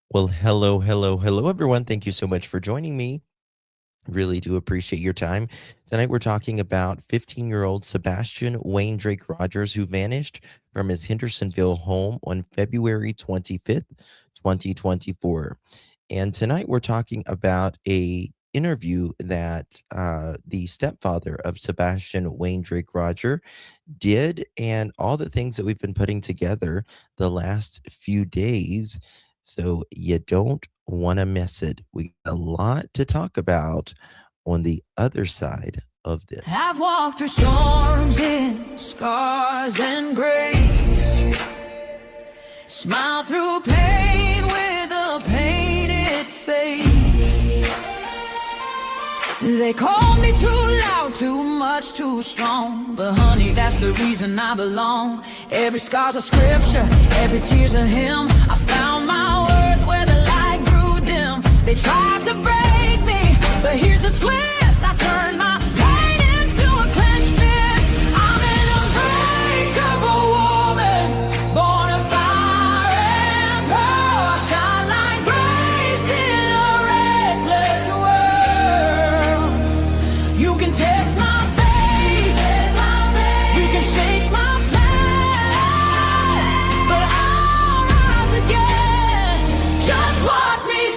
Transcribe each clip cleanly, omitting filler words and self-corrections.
Well, hello, everyone. Thank you so much for joining me. Really do appreciate your time. Tonight, we're talking about 15-year-old Sebastian Wayne Drake Rogers, who vanished from his Hendersonville home on February 25th, 2024. And tonight, we're talking about a interview that the stepfather of Sebastian Wayne Drake Roger did and all the things that we've been putting together the last few days. So you don't want to miss it. We got a lot to talk about on the other side of this. I've walked through storms in scars and grace, smile through pain with a painted face. They called me too loud, too much, too strong, but honey, that's the reason I belong. Every scar's a scripture, every tear's a hymn. I found my worth where the light grew dim. They tried to break me, but here's a twist. I turned my pain into a clenched fist. I'm an unbreakable woman, born of fire and pearl. I shine like grace in a reckless world. You can test my faith, you can shake my plan, but I'll rise again. Just watch me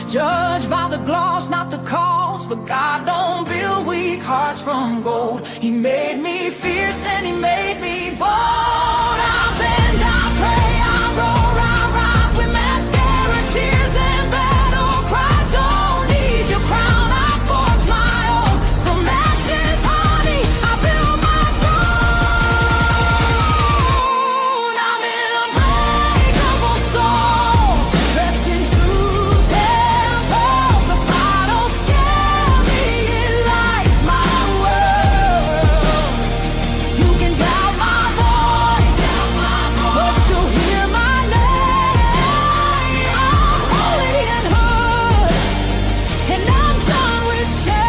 judged by the gloss, not the cause. But God don't build weak hearts from gold. He made me fierce and he made me bold. I bend, I pray, I roar, I rise with mascara, tears and battle cries. Don't need your crown, I forge my own. From ashes, honey, I build my throne. I'm an unbreakable soul, dressed in truth and pearls. The fire don't scare me, it lights my world. You can doubt my voice, but you'll hear my name. I'm holy and hood, and I'm done with shame.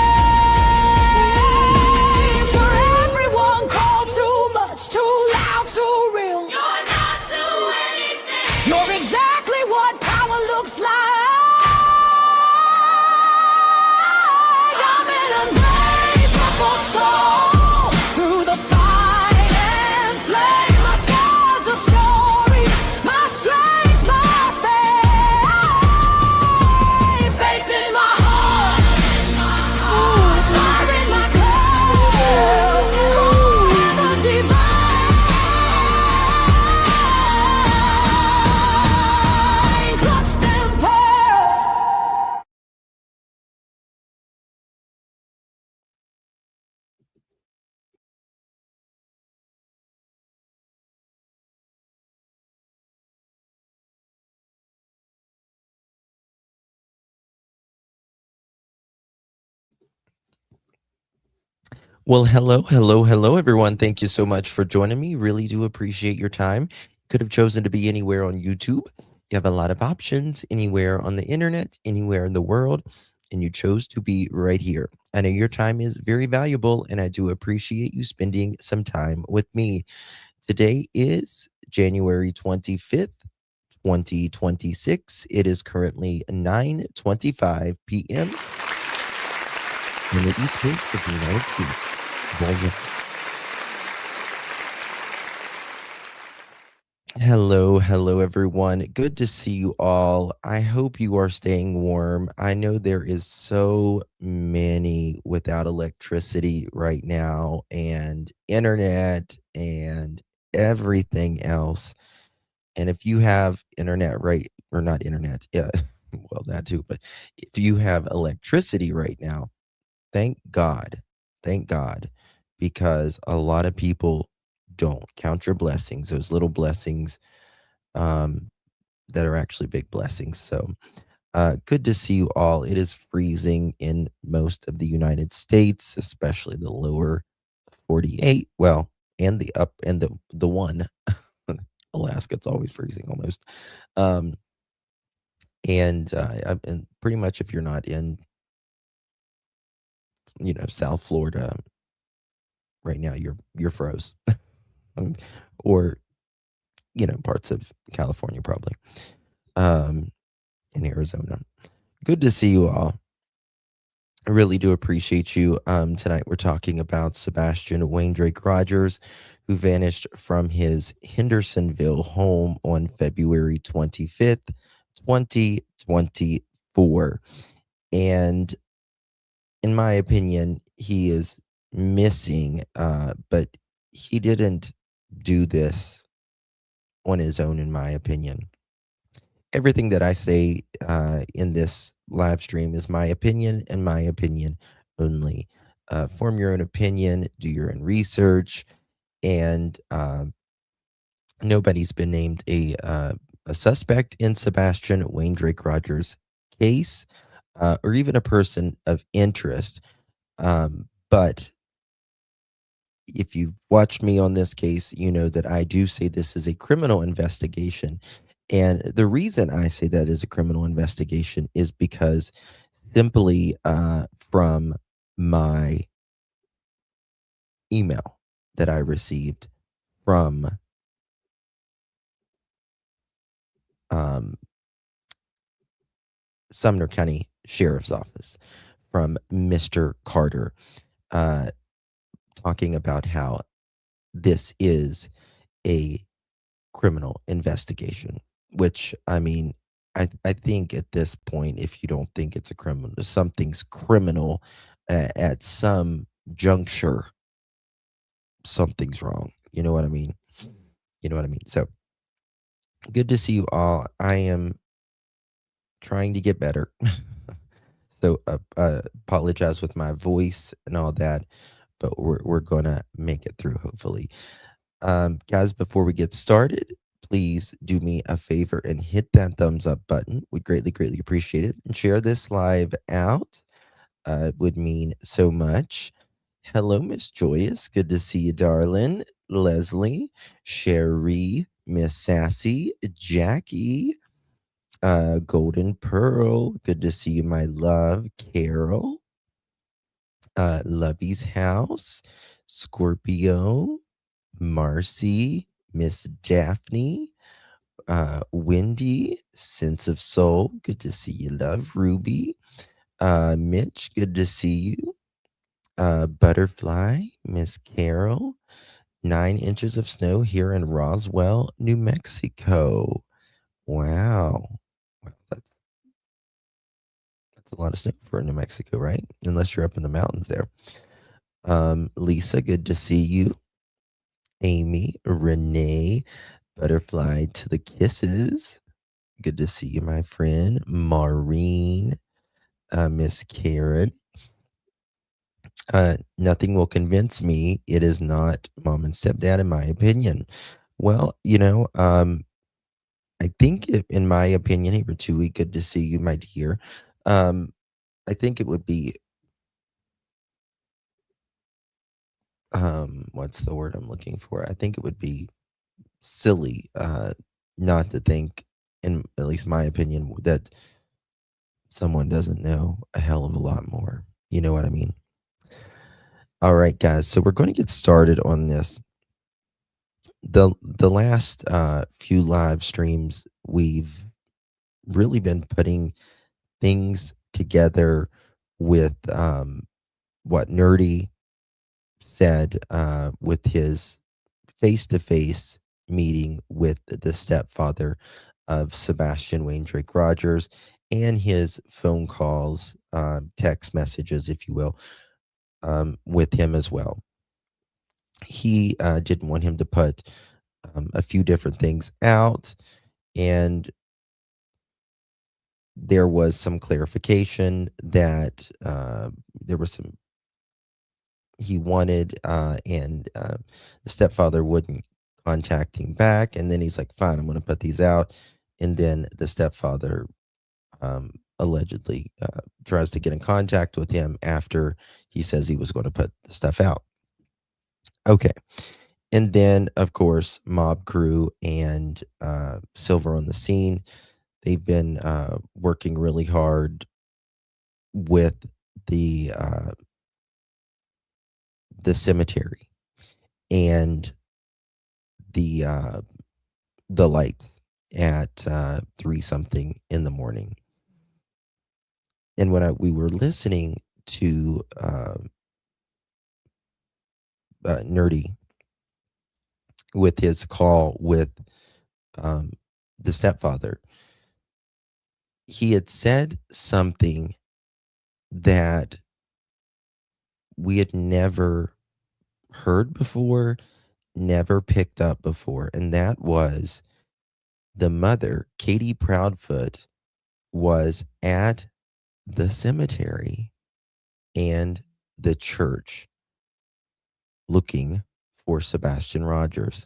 For everyone called too much, too loud, too real. You're not to anything. You're exactly what power looks like. I'm an unbreakable soul, through the fight and flame. My scars are stories, my strength, my faith. Faith in my heart, fire in my clothes, energy mine. Clutch them pearls. Well, hello, everyone. Thank you so much for joining me. Really do appreciate your time. Could have chosen to be anywhere on YouTube. You have a lot of options anywhere on the internet, anywhere in the world, and you chose to be right here. I know your time is very valuable, and I do appreciate you spending some time with me. Today is January 25th, 2026. It is currently 9:25 p.m. in the East Coast of the United States. Bonjour. Hello, everyone. Good to see you all. I hope you are staying warm. I know there is so many without electricity right now and internet and everything else. And if you have internet right or not internet, yeah, well that too, but if you have electricity right now, thank God. Thank God. Because a lot of people don't count your blessings, those little blessings um, that are actually big blessings. So good to see you all. It is freezing in most of the United States, especially the lower 48. Well, and the up and the one. Alaska, it's always freezing almost. Um, And pretty much if you're not in, South Florida right now, you're froze. Um, or, parts of California probably, um, in Arizona. Good to see you all. I really do appreciate you. Tonight we're talking about Sebastian Wayne Drake Rogers, who vanished from his Hendersonville home on February 25th, 2024. And in my opinion, he is missing, but he didn't do this on his own, in my opinion. Everything that I say in this live stream is my opinion and my opinion only. Form your own opinion, do your own research, and nobody's been named a suspect in Sebastian Wayne Drake Rogers' case, or even a person of interest. But if you've watched me on this case, you know that I do say this is a criminal investigation. And the reason I say that is a criminal investigation is because simply from my email that I received from um, Sumner County Sheriff's Office, from Mr. Carter, uh, talking about how this is a criminal investigation, which I mean, I think at this point, if you don't think it's a criminal, something's criminal at some juncture, something's wrong. You know what I mean? You know what I mean? So good to see you all. I am trying to get better. So apologize with my voice and all that, but we're gonna make it through hopefully. Guys, before we get started, please do me a favor and hit that thumbs up button. We greatly, greatly appreciate it. And share this live out. It would mean so much. Hello, Miss Joyous. Good to see you, darling. Leslie, Sherry, Miss Sassy, Jackie, Golden Pearl. Good to see you, my love. Carol, Lovey's House, Scorpio, Marcy, Miss Daphne, Wendy, Sense of Soul, good to see you, love. Ruby, Mitch, good to see you. Butterfly, Miss Carol, 9 inches of snow here in Roswell, New Mexico. Wow. Wow, that's a lot of snow for New Mexico, right? Unless you're up in the mountains there. Lisa, good to see you. Amy, Renee, Butterfly to the kisses. Good to see you, my friend. Maureen, Miss Karen. Nothing will convince me it is not mom and stepdad, in my opinion. Well, I think in my opinion, hey, Ratui, good to see you, my dear. I think it would be, what's the word I'm looking for? I think it would be silly not to think, in at least my opinion, that someone doesn't know a hell of a lot more. You know what I mean? All right, guys. So we're going to get started on this. The last few live streams, we've really been putting things together with what Nerdy said with his face-to-face meeting with the stepfather of Sebastian Wayne Drake Rogers, and his phone calls, text messages, if you will, with him as well. He didn't want him to put a few different things out, and there was some clarification that there was some he wanted, and the stepfather wouldn't contact him back. And then he's like, fine, I'm going to put these out. And then the stepfather allegedly tries to get in contact with him after he says he was going to put the stuff out. Okay. And then, of course, Mob Crew and Silver on the scene, They've been working really hard with the uh, the cemetery and the uh, the lights at 3 something in the morning. And when we were listening to Nerdy with his call with um, the stepfather, he had said something that we had never heard before, never picked up before. And that was the mother, Katie Proudfoot, was at the cemetery and the church looking for Sebastian Rogers.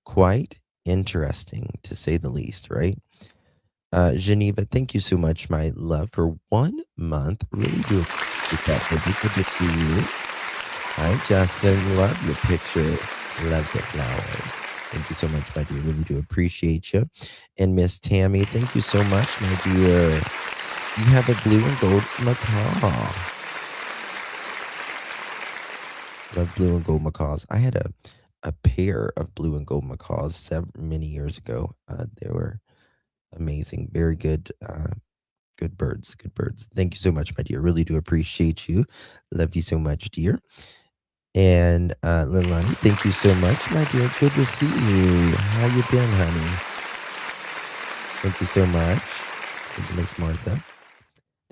Quite interesting, to say the least, right? Geneva, thank you so much, my love, for 1 month. Really do appreciate that, baby. Good to see you. Hi, Justin. Love your picture. Love the flowers. Thank you so much, my dear. Really do appreciate you. And Miss Tammy, thank you so much, my dear. You have a blue and gold macaw. Love blue and gold macaws. I had a pair of blue and gold macaws many years ago. They were amazing. Very good. Good birds. Good birds. Thank you so much, my dear. Really do appreciate you. Love you so much, dear. And Lilani, thank you so much, my dear. Good to see you. How you been, honey? Thank you so much. Thank you, Miss Martha.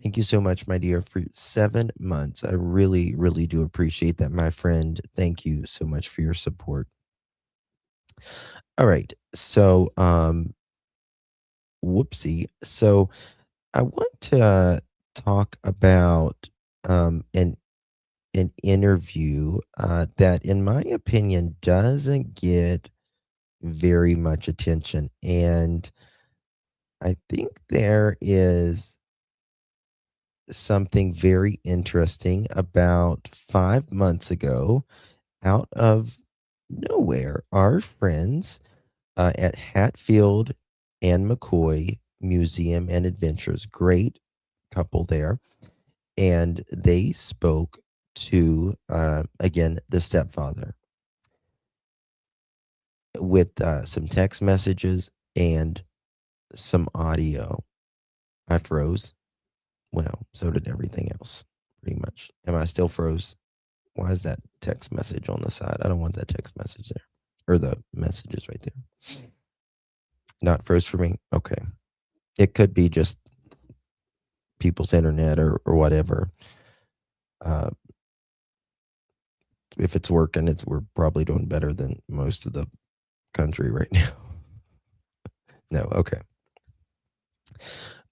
Thank you so much, my dear, for 7 months. I really, really do appreciate that, my friend. Thank you so much for your support. All right. So, whoopsie. So, I want to talk about an interview that, in my opinion, doesn't get very much attention, and I think there is something very interesting about 5 months ago, out of nowhere, our friends at Hatfield and McCoy Museum and Adventures, great couple there, and they spoke to again the stepfather with some text messages and some audio. I froze. Well, so did everything else, pretty much. Am I still froze? Why is that text message on the side? I don't want that text message there, or the messages right there. Not froze for me. Okay, it could be just people's internet or whatever. Uh, if it's working, we're probably doing better than most of the country right now. No, okay.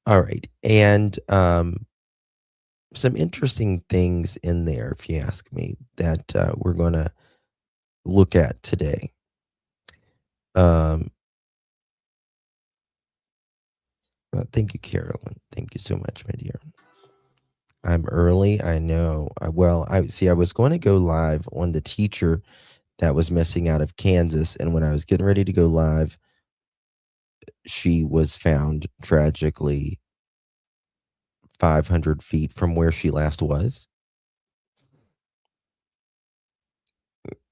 All right. And some interesting things in there, if you ask me, that we're going to look at today. Um, Thank you, Carolyn. Thank you so much, my dear. I'm early. I know. I see. I was going to go live on the teacher that was missing out of Kansas, and when I was getting ready to go live, she was found tragically 500 feet from where she last was.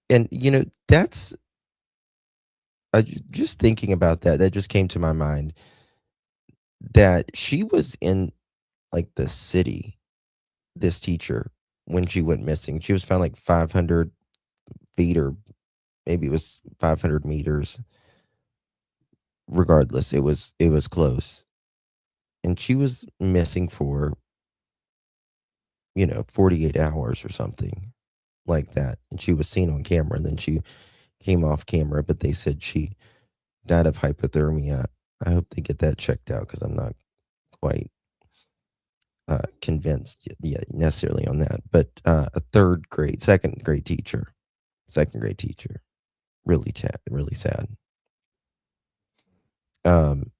And that's just thinking about that. That just came to my mind that she was in like the city, this teacher, when she went missing. She was found like 500 feet, or maybe it was 500 meters. Regardless, it was close. And she was missing for, 48 hours or something like that. And she was seen on camera, and then she came off camera, but they said she died of hypothermia. I hope they get that checked out, because I'm not quite convinced yet necessarily on that. But second grade teacher, really sad. Um,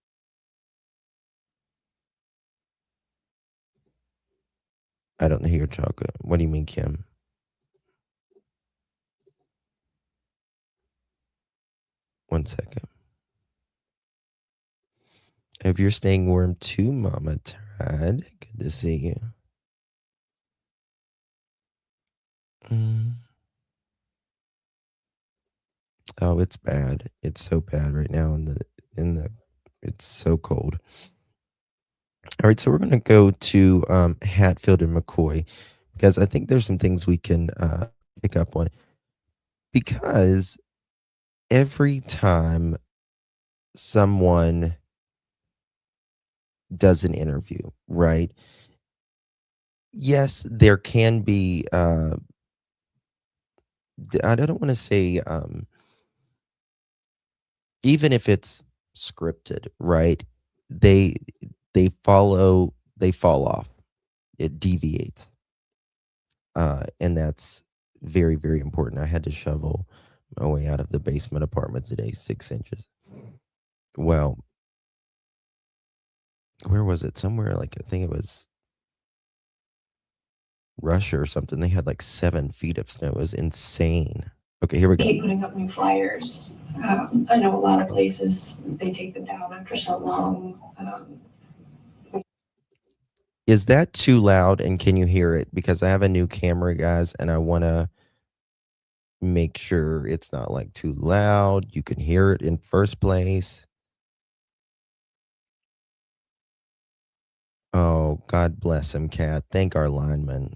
I don't know who you're talking. What do you mean, Kim? One second. Hope you're staying warm too, Mama Tad. Good to see you. Mm. Oh, it's bad. It's so bad right now in the it's so cold. All right, so we're gonna go to Hatfield and McCoy because I think there's some things we can pick up on because every time someone does an interview, right? Yes, there can be I don't want to say even if it's scripted, right? They they fall off. It deviates. And that's very, very important. I had to shovel my way out of the basement apartment today, 6 inches. Well, where was it? Somewhere like I think it was Russia or something. They had like 7 feet of snow. It was insane. Okay, here we go. Keep putting up new flyers. I know a lot of places they take them down after so long. Is that too loud and can you hear it? Because I have a new camera, guys, and I want to make sure it's not like too loud. You can hear it in first place. Oh, God bless him, Cat. Thank our lineman.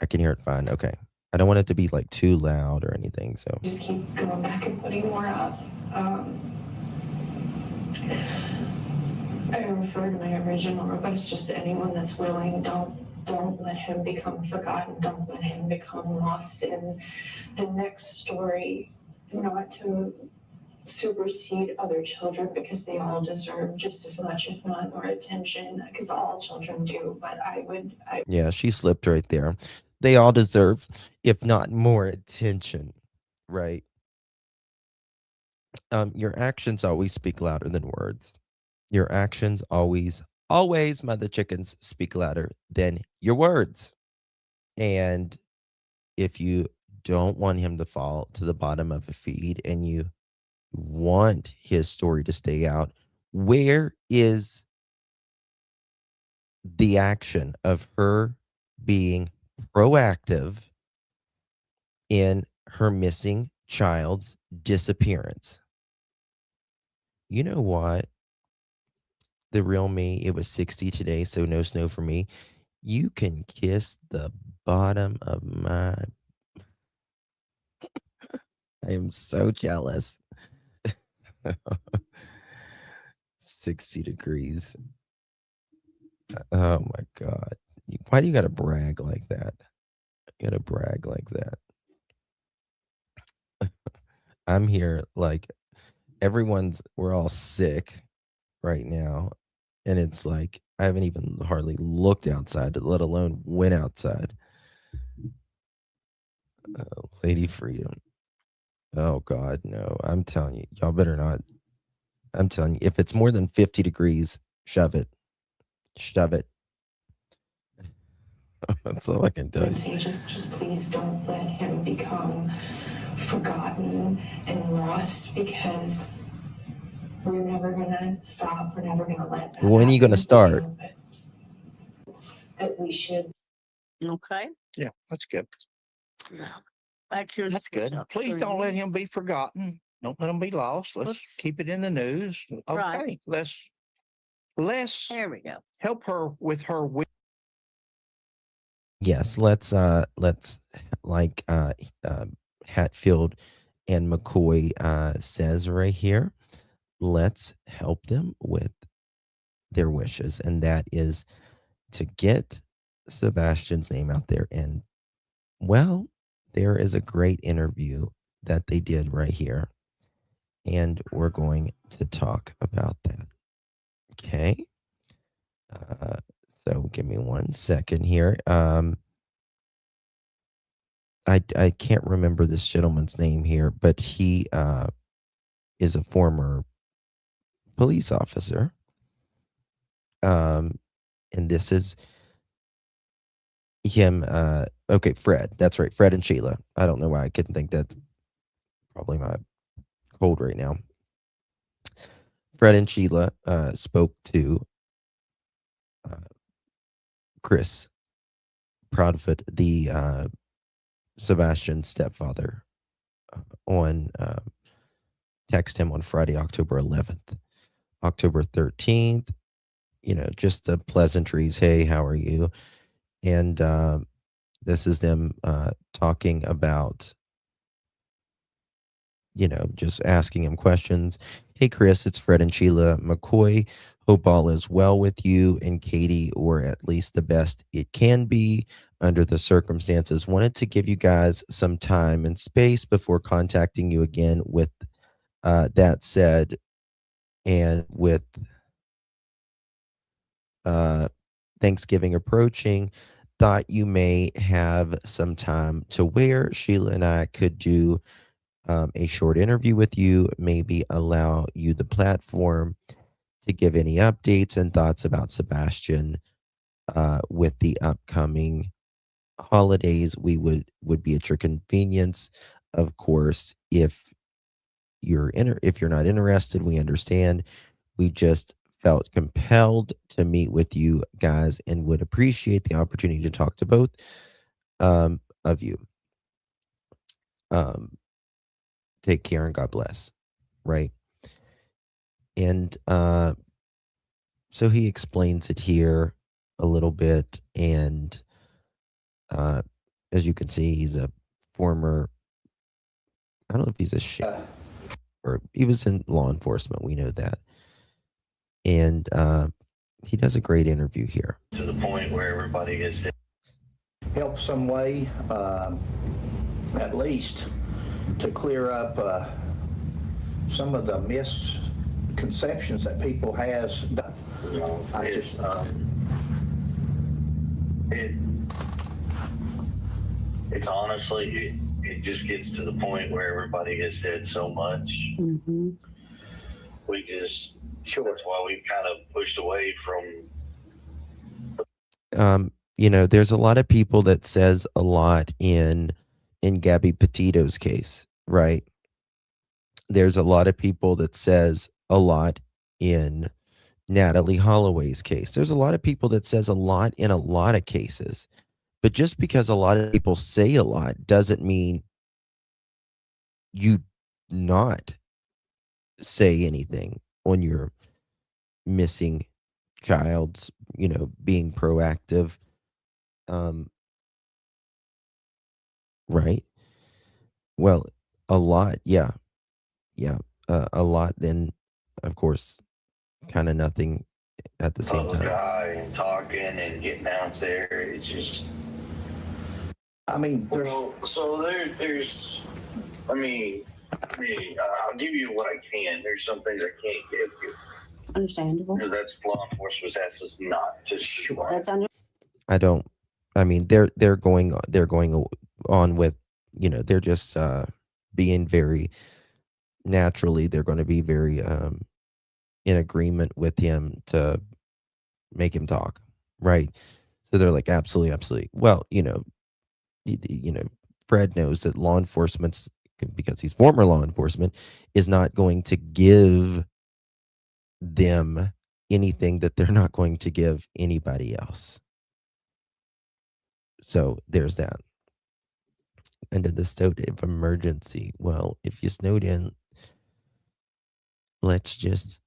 I can hear it fine. Okay. I don't want it to be like too loud or anything. So Just keep going back and putting more up. I refer to my original request just to anyone that's willing. Don't let him become forgotten. Don't let him become lost in the next story. Not to supersede other children because they all deserve just as much, if not more, attention. Because all children do. But yeah, she slipped right there. They all deserve, if not more, attention, right? Your actions always speak louder than words. Your actions always, mother chickens, speak louder than your words. And if you don't want him to fall to the bottom of a feed and you want his story to stay out, where is the action of her being proactive in her missing child's disappearance? You know what? The real me, it was 60 today, so no snow for me. You can kiss the bottom of my. I am so jealous. 60 degrees. Oh my God. Why do you got to brag like that? You got to brag like that. I'm here like we're all sick right now. And it's like, I haven't even hardly looked outside, let alone went outside. Lady Freedom. Oh God, no. I'm telling you, y'all better not. I'm telling you, if it's more than 50 degrees, shove it. Shove it. That's all I can tell you. say just please don't let him become forgotten and lost because we're never gonna stop. We're never gonna let that When are you going to start? That we should. Okay. Yeah, that's good. That's good. Please don't let him be forgotten. Don't let him be lost. Let's keep it in the news. Okay. Right. Let's There we go. help her with her Yes, let's like Hatfield and McCoy says right here, let's help them with their wishes, and that is to get Sebastian's name out there. And well, there is a great interview that they did right here, and we're going to talk about that. Okay. Uh, so give me 1 second here. I can't remember this gentleman's name here, but he is a former police officer. And this is him. Okay, Fred. That's right, Fred and Sheila. I don't know why I couldn't think. That's probably my cold right now. Fred and Sheila spoke to Chris Proudfoot, the Sebastian's stepfather, on text him on Friday, October 11th. October 13th, just the pleasantries. Hey, how are you? And this is them talking about, just asking him questions. Hey, Chris, it's Fred and Sheila McCoy. Hope all is well with you and Katie, or at least the best it can be under the circumstances. Wanted to give you guys some time and space before contacting you again. With that said, and with Thanksgiving approaching, thought you may have some time to where Sheila and I could do a short interview with you, maybe allow you the platform to give any updates and thoughts about Sebastian with the upcoming holidays. We would be at your convenience, of course. If you're not interested, we understand. We just felt compelled to meet with you guys and would appreciate the opportunity to talk to both of you. Take care and God bless. Right. And so he explains it here a little bit. And as you can see, he's a former, I don't know if he's a sheriff, or he was in law enforcement. We know that. And he does a great interview here. To the point where everybody gets Help some way, at least to clear up some of the misconceptions that people has. It's honestly, it just gets to the point where everybody has said so much. Mm-hmm. We just, that's why we kind of pushed away from. There's a lot of people that says a lot in Gabby Petito's case, right? There's a lot of people that says a lot in Natalie Holloway's case. There's a lot of people that says a lot in a lot of cases. But just because a lot of people say a lot doesn't mean you not say anything on your missing child's, being proactive. Right. Well, a lot. Yeah. Yeah. A lot. Then, of course, kind of nothing at the same time. Guy and talking and getting out there. It's just. I mean, so there's. I'll give you what I can. There's some things I can't give you. Understandable. Because that's law enforcement asks us not to. Sure. That's under. I don't. I mean, they're going on with, they're just being very naturally. They're going to be very in agreement with him to make him talk, right? So they're like, absolutely, absolutely. Well, Fred knows that law enforcement's, because he's former law enforcement, is not going to give them anything that they're not going to give anybody else. So there's that. Under the state of emergency. Well, if you snowed in, let's just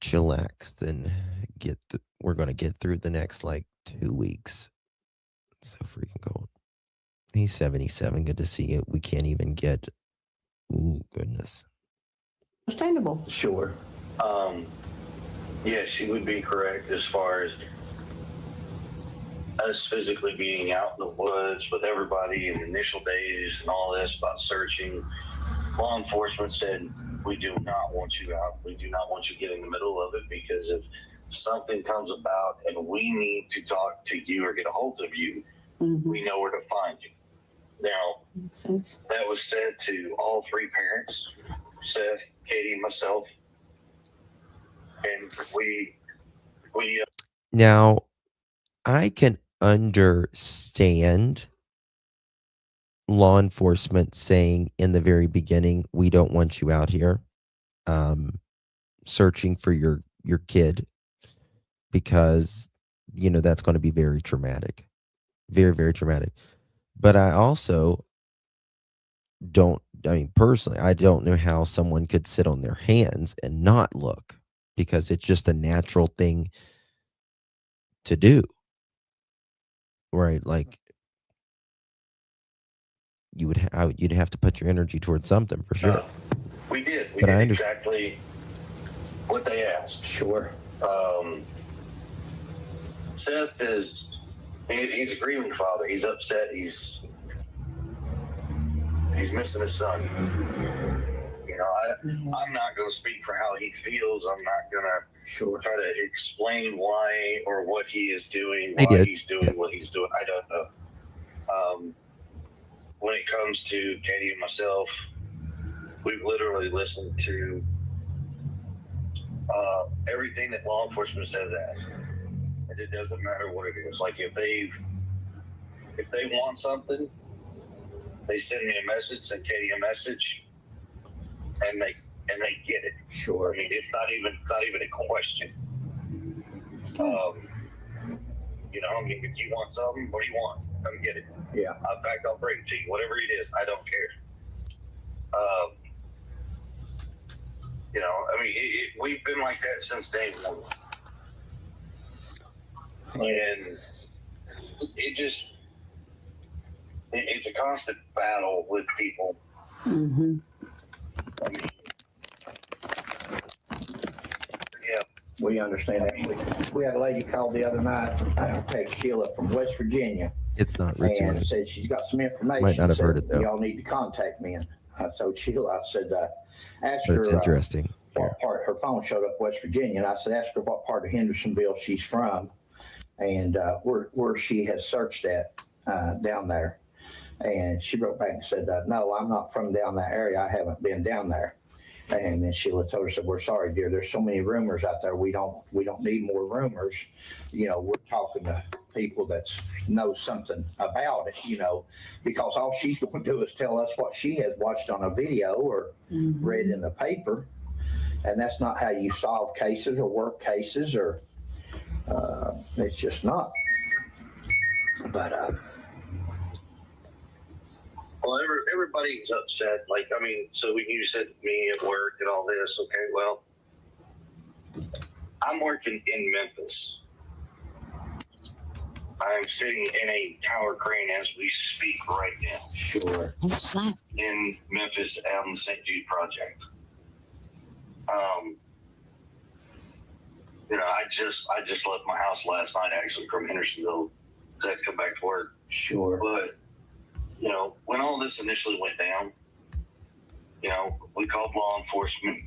chillax and we're going to get through the next 2 weeks. So freaking cold. He's 77. Good to see you. We can't even get. Ooh, goodness. Understandable. Sure. Yeah, she would be correct as far as us physically being out in the woods with everybody in the initial days and all this about searching. Law enforcement said, we do not want you out. We do not want you to get in the middle of it, because if something comes about and we need to talk to you or get a hold of you, we know where to find you. Now, makes sense. That was said to all three parents, Seth, Katie, myself, and we now, I can understand law enforcement saying in the very beginning, we don't want you out here. searching for your kid, because that's going to be very traumatic, very, very traumatic. But I also don't, I mean, personally, I don't know how someone could sit on their hands and not look, because it's just a natural thing to do, right? Like, you'd have to put your energy towards something for sure. We did. We But did I exactly what they asked. Sure. Seth he's a grieving father. He's upset. He's missing his son. I'm not going to speak for how he feels. I'm not going to try to explain why or what he is doing, why he's doing what he's doing. I don't know. When it comes to Katie and myself, we've literally listened to everything that law enforcement says as. And it doesn't matter what it is. Like, if they want something, they send me a message, send Katie a message, and they get it. Sure. I mean, it's not even a question. I mean, if you want something, what do you want? Come get it. Yeah. In fact, I'll bring it to you. Whatever it is, I don't care. I mean, we've been like that since day one. And it's a constant battle with people. Mm-hmm. I mean, yeah. We understand that. We had a lady call the other night, text Sheila from West Virginia, It's not Ritzy, and right? said she's got some information. Might not have said, heard it, though. Y'all need to contact me. And I told Sheila, I said, ask But her. it's interesting. What part, her phone showed up West Virginia, and I said, ask her what part of Hendersonville she's from, and where she has searched at down there. And she wrote back and said, no, I'm not from down that area. I haven't been down there. And then Sheila told her, said, we're sorry, dear. There's so many rumors out there. We don't need more rumors. We're talking to people that know something about it, because all she's going to do is tell us what she has watched on a video or read in the paper. And that's not how you solve cases or work cases, or it's just not. But well, everybody's upset. Like, I mean, so when you said me at work and all this, okay, well, I'm working in Memphis. I'm sitting in a tower crane as we speak right now. Sure. In Memphis on the St. Jude project. I just left my house last night, actually, from Hendersonville to come back to work. Sure. But when all this initially went down, we called law enforcement.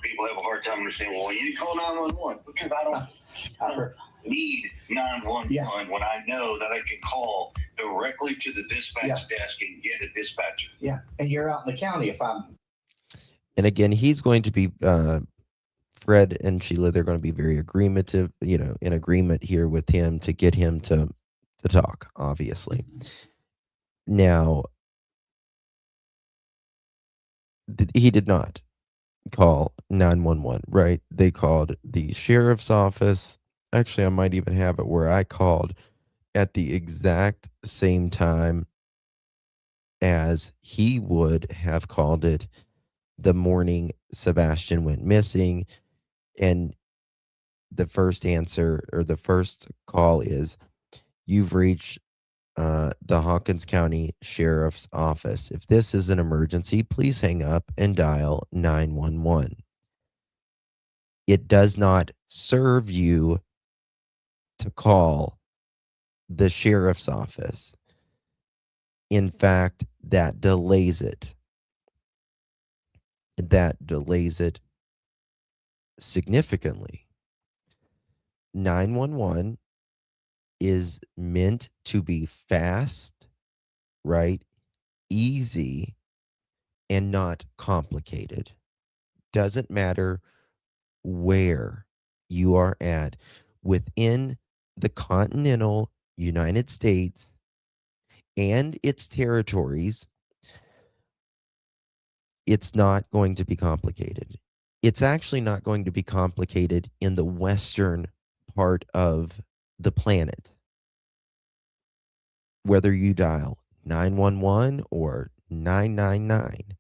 People have a hard time understanding, well, you call 911, because I don't need 911 when I know that I can call directly to the dispatch desk and get a dispatcher. Yeah, and you're out in the county if I'm. And again, he's going to be, Fred and Sheila, they're going to be very in agreement here with him to get him to talk, obviously. Now, he did not call 911, right? They called the sheriff's office. Actually, I might even have it where I called at the exact same time as he would have called it the morning Sebastian went missing. And the first answer, or the first call, is, you've reached the Hawkins County Sheriff's Office. If this is an emergency, please hang up and dial 911. It does not serve you to call the sheriff's office. In fact, that delays it. That delays it significantly. 911 is meant to be fast, right? Easy, and not complicated. Doesn't matter where you are at within the continental United States and its territories. it's not going to be complicated. It's actually not going to be complicated in the western part of the planet. Whether you dial 911 or 999,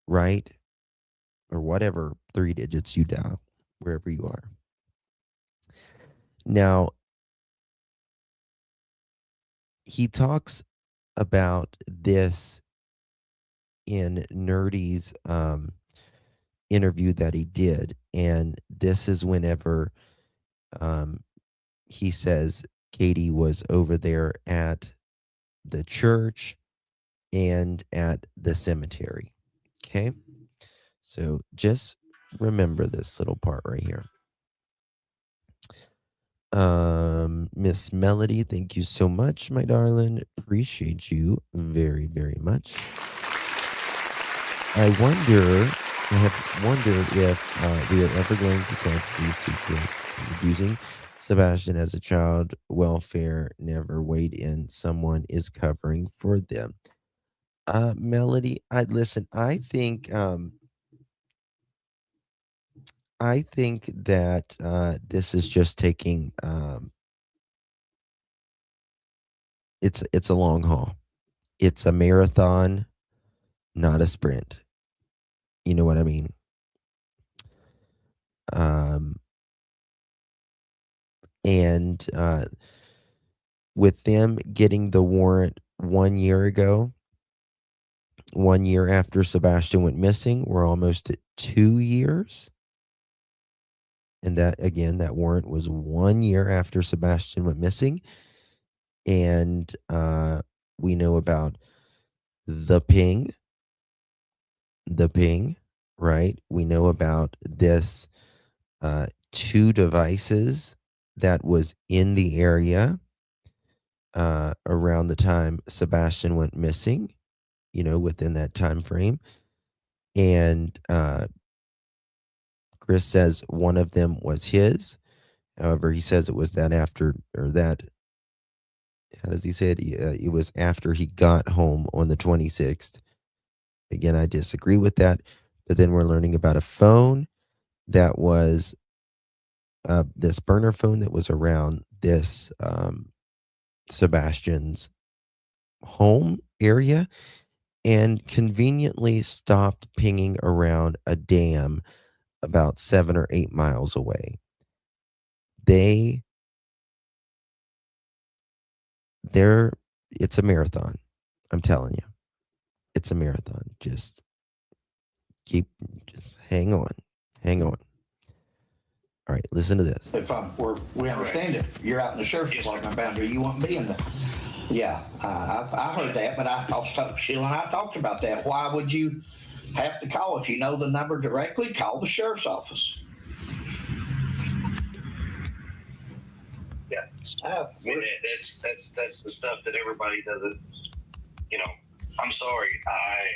right? Or whatever 3 digits you dial, wherever you are. Now, he talks about this in Nerdy's interview that he did. And this is whenever he says Katie was over there at the church and at the cemetery. Okay. So just remember this little part right here. Miss Melody, thank you so much, my darling. Appreciate you very, very much. I have wondered if we are ever going to catch these two kids abusing Sebastian as a child. Welfare never weighed in. Someone is covering for them. Melody, I think that this is just taking it's a long haul. It's a marathon, not a sprint. You know what I mean? And with them getting the warrant 1 year ago, 1 year after Sebastian went missing, we're almost at 2 years. And that, again, that warrant was 1 year after Sebastian went missing. And we know about the ping, right? We know about this 2 devices that was in the area around the time Sebastian went missing, within that time frame. And Chris says one of them was his. However, he says it was that after, or that, how does he say it? It was after he got home on the 26th. Again, I disagree with that. But then we're learning about a phone that was this burner phone that was around this Sebastian's home area and conveniently stopped pinging around a dam about 7 or 8 miles away. It's a marathon. I'm telling you. It's a marathon. Just hang on. Hang on. All right, listen to this. If we understand it, you're out in the sheriff's department boundary, you won't be in the. Yeah, I heard that, but I also, Sheila and I talked about that. Why would you have to call if you know the number directly? Call the sheriff's office. Yeah, I mean, that's the stuff that everybody doesn't. I'm sorry.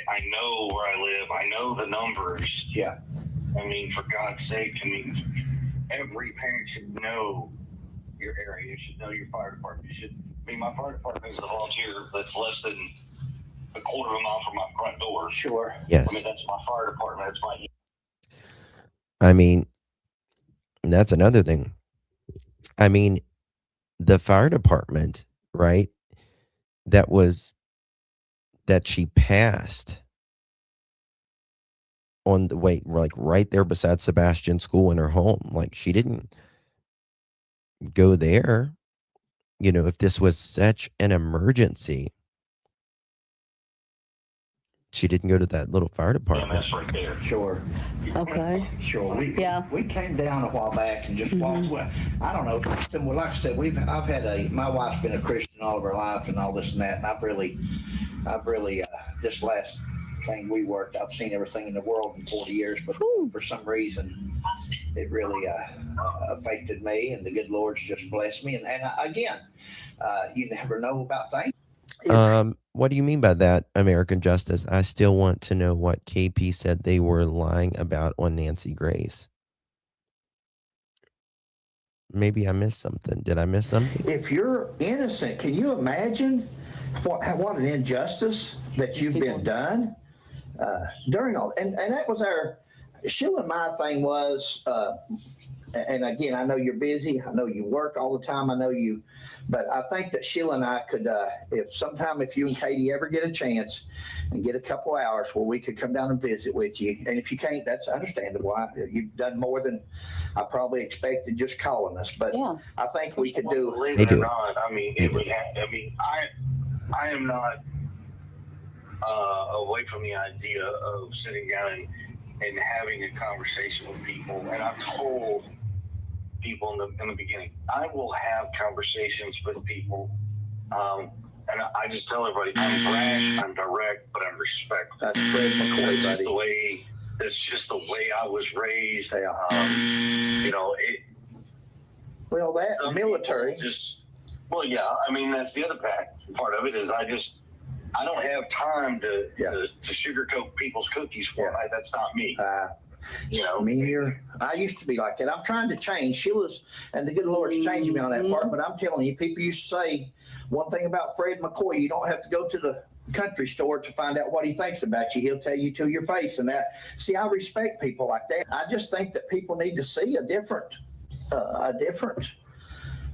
I know where I live. I know the numbers. Yeah. I mean, for God's sake, every parent should know your area. You should know your fire department. My fire department is a volunteer that's less than a quarter of a mile from my front door. Sure. Yes. That's my fire department. That's my. That's another thing. The fire department, right? That she passed on the way, like right there beside Sebastian's school in her home. Like, she didn't go there. If this was such an emergency, she didn't go to that little fire department. That's right there. Sure. Okay. Sure. We came down a while back and just walked. I don't know. Well, like I said, I've had my wife's been a Christian all of her life and all this and that, and I've really this last thing we worked, I've seen everything in the world in 40 years, but for some reason it really affected me, and the good Lord's just blessed me. And again, you never know about things. What do you mean by that, American Justice? I still want to know what KP said they were lying about on Nancy Grace. Maybe I missed something. Did I miss something? If you're innocent, can you imagine what an injustice that you've been done? during all, and that was Sheila and my thing was, and again, I know you're busy. I know you work all the time. I know you, but I think that Sheila and I could, if you and Katie ever get a chance and get a couple hours where we could come down and visit with you. And if you can't, that's understandable. You've done more than I probably expected just calling us, but Yeah. I think we could do. Believe They it or do. not, I mean, They it do. would have, I mean, I am not away from the idea of sitting down and having a conversation with people. And I've told people in the beginning, I will have conversations with people. And I just tell everybody, I'm brash, I'm direct, but I'm respectful. That's Fred McCoy, buddy. That's just the way I was raised. Yeah. You know, Well, that some military. people well, yeah. I mean, that's the other part of it is I don't have time to sugarcoat people's cookies for me. That's not me. You know, I used to be like that. I'm trying to change. Sheila's, and the good Lord's changing me on that part. But I'm telling you, people used to say one thing about Fred McCoy: you don't have to go to the country store to find out what he thinks about you. He'll tell you to your face. And that, see, I respect people like that. I just think that people need to see a different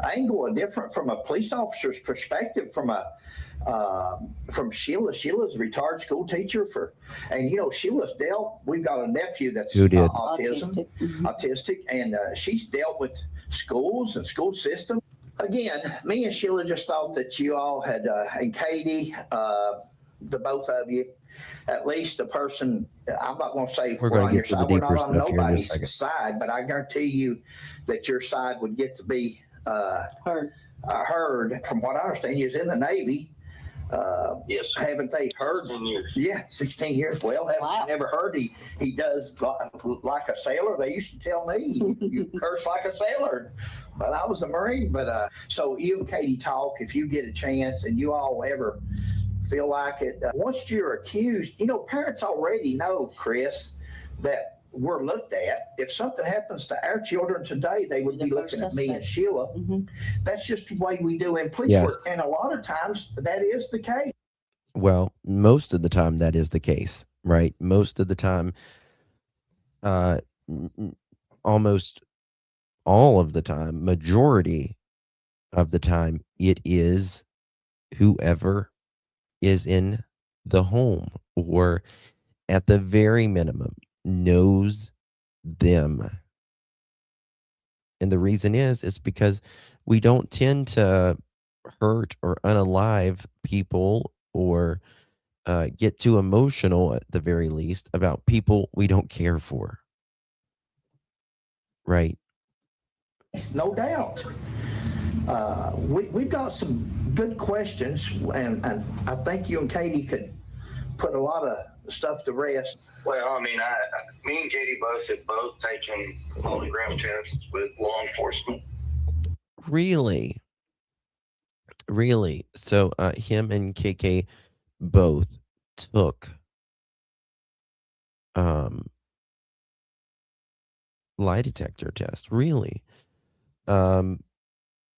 angle, from a police officer's perspective, from Sheila. Sheila's a retired school teacher and Sheila's dealt. We've got a nephew that's autistic, and she's dealt with schools and school system. Again, me and Sheila just thought that you all had, and Katie, the both of you, at least a person. I'm not going to say We're going to get to the We're deeper not on stuff here in a nobody's second. side, but I guarantee you that your side would get to be heard. From what I understand, you was in the Navy. yes, sir. Haven't they heard? 16 years. Yeah, 16 years. Well, haven't Wow. you never heard he does like a sailor? They used to tell me you curse like a sailor. But I was a Marine. But so you and Katie talk if you get a chance, and you all ever feel like it. Once you're accused, parents already know, Chris, that we're looked at. If something happens to our children today, they would be looking at me and Sheila. Mm-hmm. That's just the way we do in police work. And a lot of times that is the case. Well, most of the time that is the case, right? Most of the time, almost all of the time, majority of the time, it is whoever is in the home, or at the very minimum knows them. And the reason is because we don't tend to hurt or unalive people, or get too emotional, at the very least, about people we don't care for. Right? No doubt. We've got some good questions, and I think you and Katie could put a lot of stuff to rest. Well, I mean, me and Katie have taken polygraph tests with law enforcement. Really? Really? So him and KK both took lie detector tests. Really?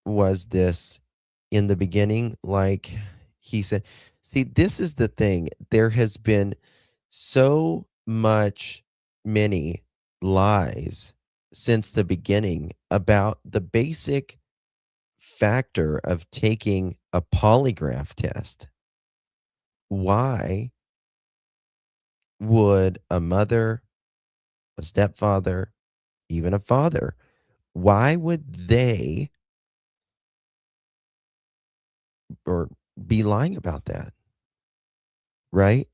Was this in the beginning, like he said? See, this is the thing. There has been so many lies since the beginning about the basic factor of taking a polygraph test. Why would a mother, a stepfather, even a father, why would they or be lying about that? Right?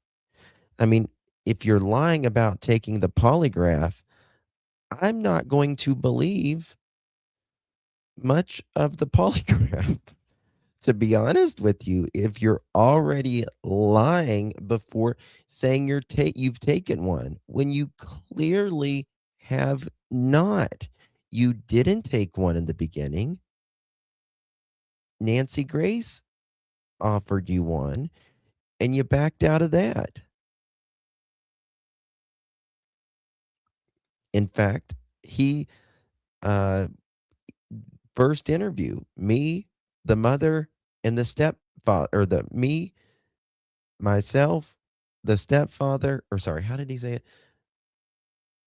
I mean, if you're lying about taking the polygraph, I'm not going to believe much of the polygraph. To be honest with you, if you're already lying before saying you've taken one, when you clearly have not. You didn't take one in the beginning. Nancy Grace offered you one, and you backed out of that. In fact, he first interview, me, the mother, and the stepfather, or myself, the stepfather, or sorry, how did he say it?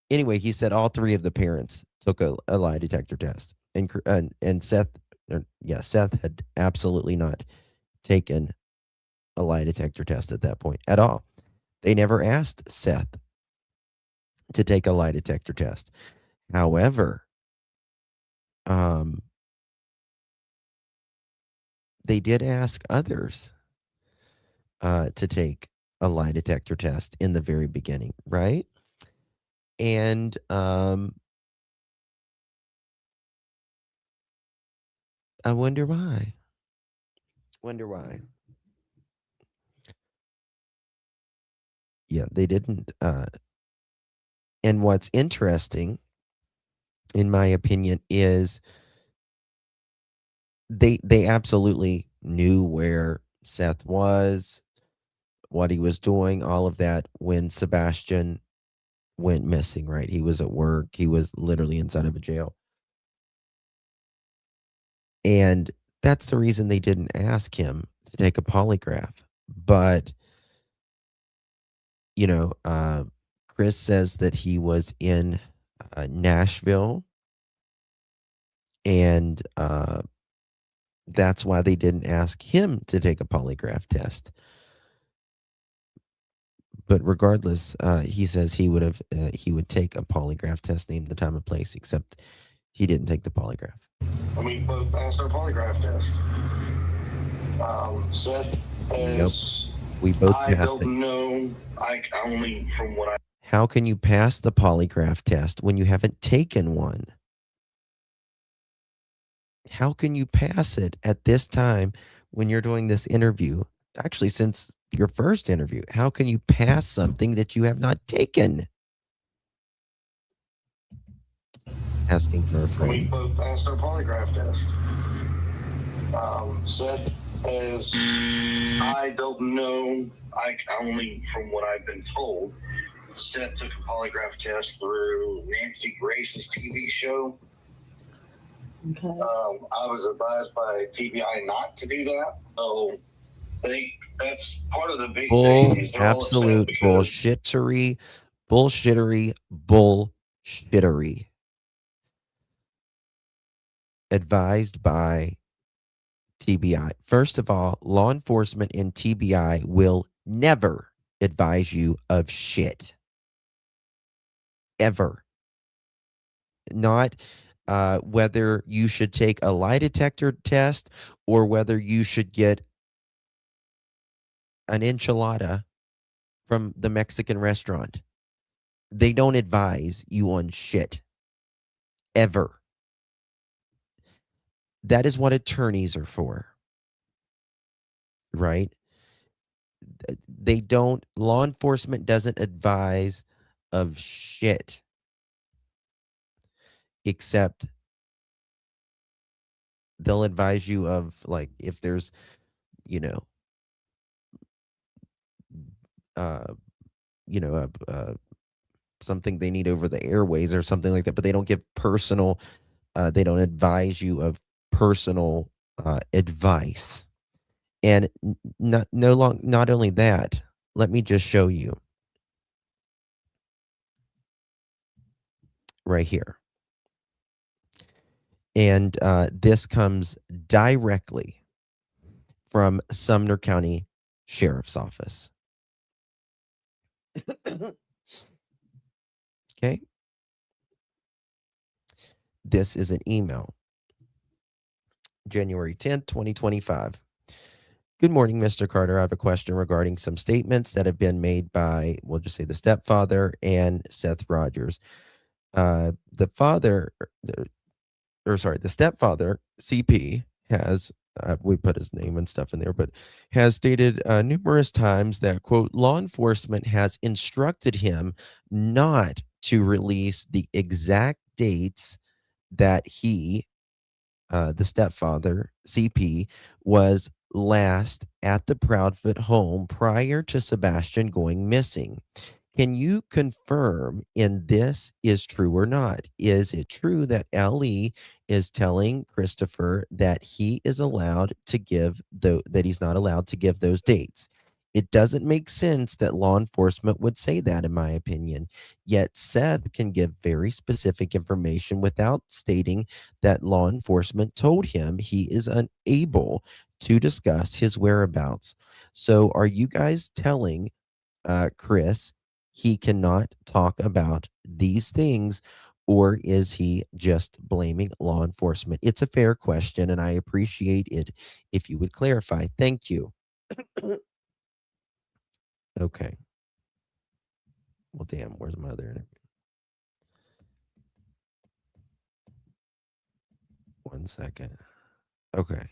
Anyway, he said all three of the parents took a lie detector test, and Seth, Seth had absolutely not taken a lie detector test at that point at all. They never asked Seth to take a lie detector test. However, they did ask others to take a lie detector test in the very beginning, right? And I wonder why. Wonder why. Yeah, they didn't. And what's interesting, in my opinion, is they absolutely knew where Seth was, what he was doing, all of that when Sebastian went missing, right? He was at work. He was literally inside of a jail. And that's the reason they didn't ask him to take a polygraph. But, you know, Chris says that he was in Nashville, and that's why they didn't ask him to take a polygraph test. But regardless, he says he would take a polygraph test, name the time and place, except he didn't take the polygraph. And we both passed our polygraph test. Seth is. We both I passed don't it. know. I only from what I. How can you pass the polygraph test when you haven't taken one? How can you pass it at this time when you're doing this interview? Actually, since your first interview, how can you pass something that you have not taken? Asking for a We friend. both passed our polygraph test. Seth is. I don't know. I only from what I've been told. Seth took a polygraph test through Nancy Grace's TV show. Okay. I was advised by TBI not to do that. So that's part of the big thing. Is they're Absolute all upset because bullshittery. Advised by TBI. First of all, law enforcement and TBI will never advise you of shit. Ever. Not whether you should take a lie detector test or whether you should get an enchilada from the Mexican restaurant. They don't advise you on shit. Ever. That is what attorneys are for. Right? They don't, law enforcement doesn't advise of shit except they'll advise you of, like, if there's, you know, uh, something they need over the airways or something like that, but they don't give personal, they don't advise you of personal advice. And not only that, let me just show you right here. And this comes directly from Sumner County Sheriff's Office. Okay. This is an email. January 10th, 2025. Good morning, Mr. Carter. I have a question regarding some statements that have been made by, we'll just say, the stepfather and Seth Rogers. The stepfather, CP, has, we put his name and stuff in there, but has stated numerous times that, quote, law enforcement has instructed him not to release the exact dates that he, the stepfather, CP, was last at the Proudfoot home prior to Sebastian going missing. Can you confirm in this is true or not? Is it true that LE is telling Christopher that he is allowed to give that he's not allowed to give those dates? It doesn't make sense that law enforcement would say that, in my opinion. Yet Seth can give very specific information without stating that law enforcement told him he is unable to discuss his whereabouts. So, are you guys telling Chris he cannot talk about these things, or is he just blaming law enforcement? It's a fair question, and I appreciate it if you would clarify. Thank you. Okay. Well, damn, where's my other interview? 1 second. Okay.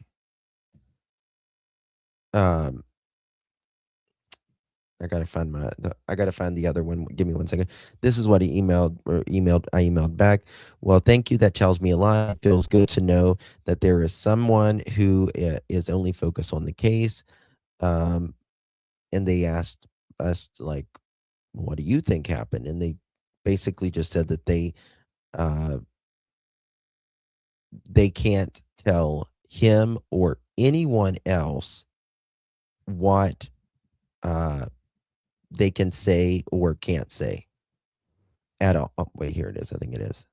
Um, I gotta find the other one. Give me 1 second. This is what he I emailed back. Well, thank you. That tells me a lot. It feels good to know that there is someone who is only focused on the case. Um, and they asked us like, what do you think happened? And they basically just said that uh they can't tell him or anyone else what uh they can say or can't say at all. Oh, wait, here it is. I think it is.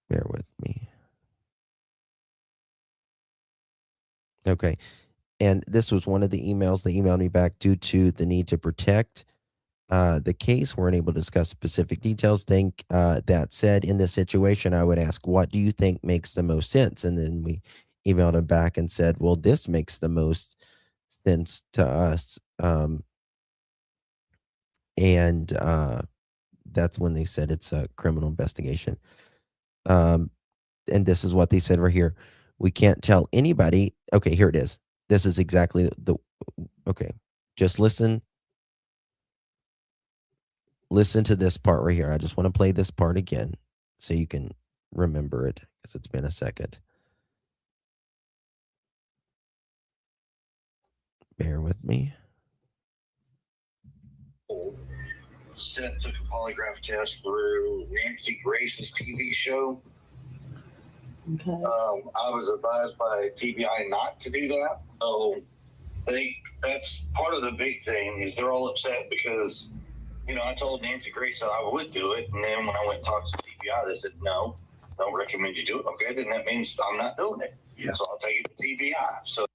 Bear with me. Okay. And this was one of the emails they emailed me back due to the need to protect the case. We're unable to discuss specific details. Think that said, in this situation, I would ask, what do you think makes the most sense? And then we emailed him back and said, well, this makes the most sense to us. And that's when they said it's a criminal investigation. And this is what they said right here. We can't tell anybody. Okay, here it is. This is exactly the. Okay, just listen. Listen to this part right here. I just want to play this part again so you can remember it because it's been a second. Bear with me. Seth took a polygraph test through Nancy Grace's TV show. Okay. I was advised by TBI not to do that. So that's part of the big thing is they're all upset because, I told Nancy Grace that I would do it. And then when I went and talked to TBI, they said, no, don't recommend you do it. Okay, then that means I'm not doing it. Yeah. So I'll take it to TBI. So.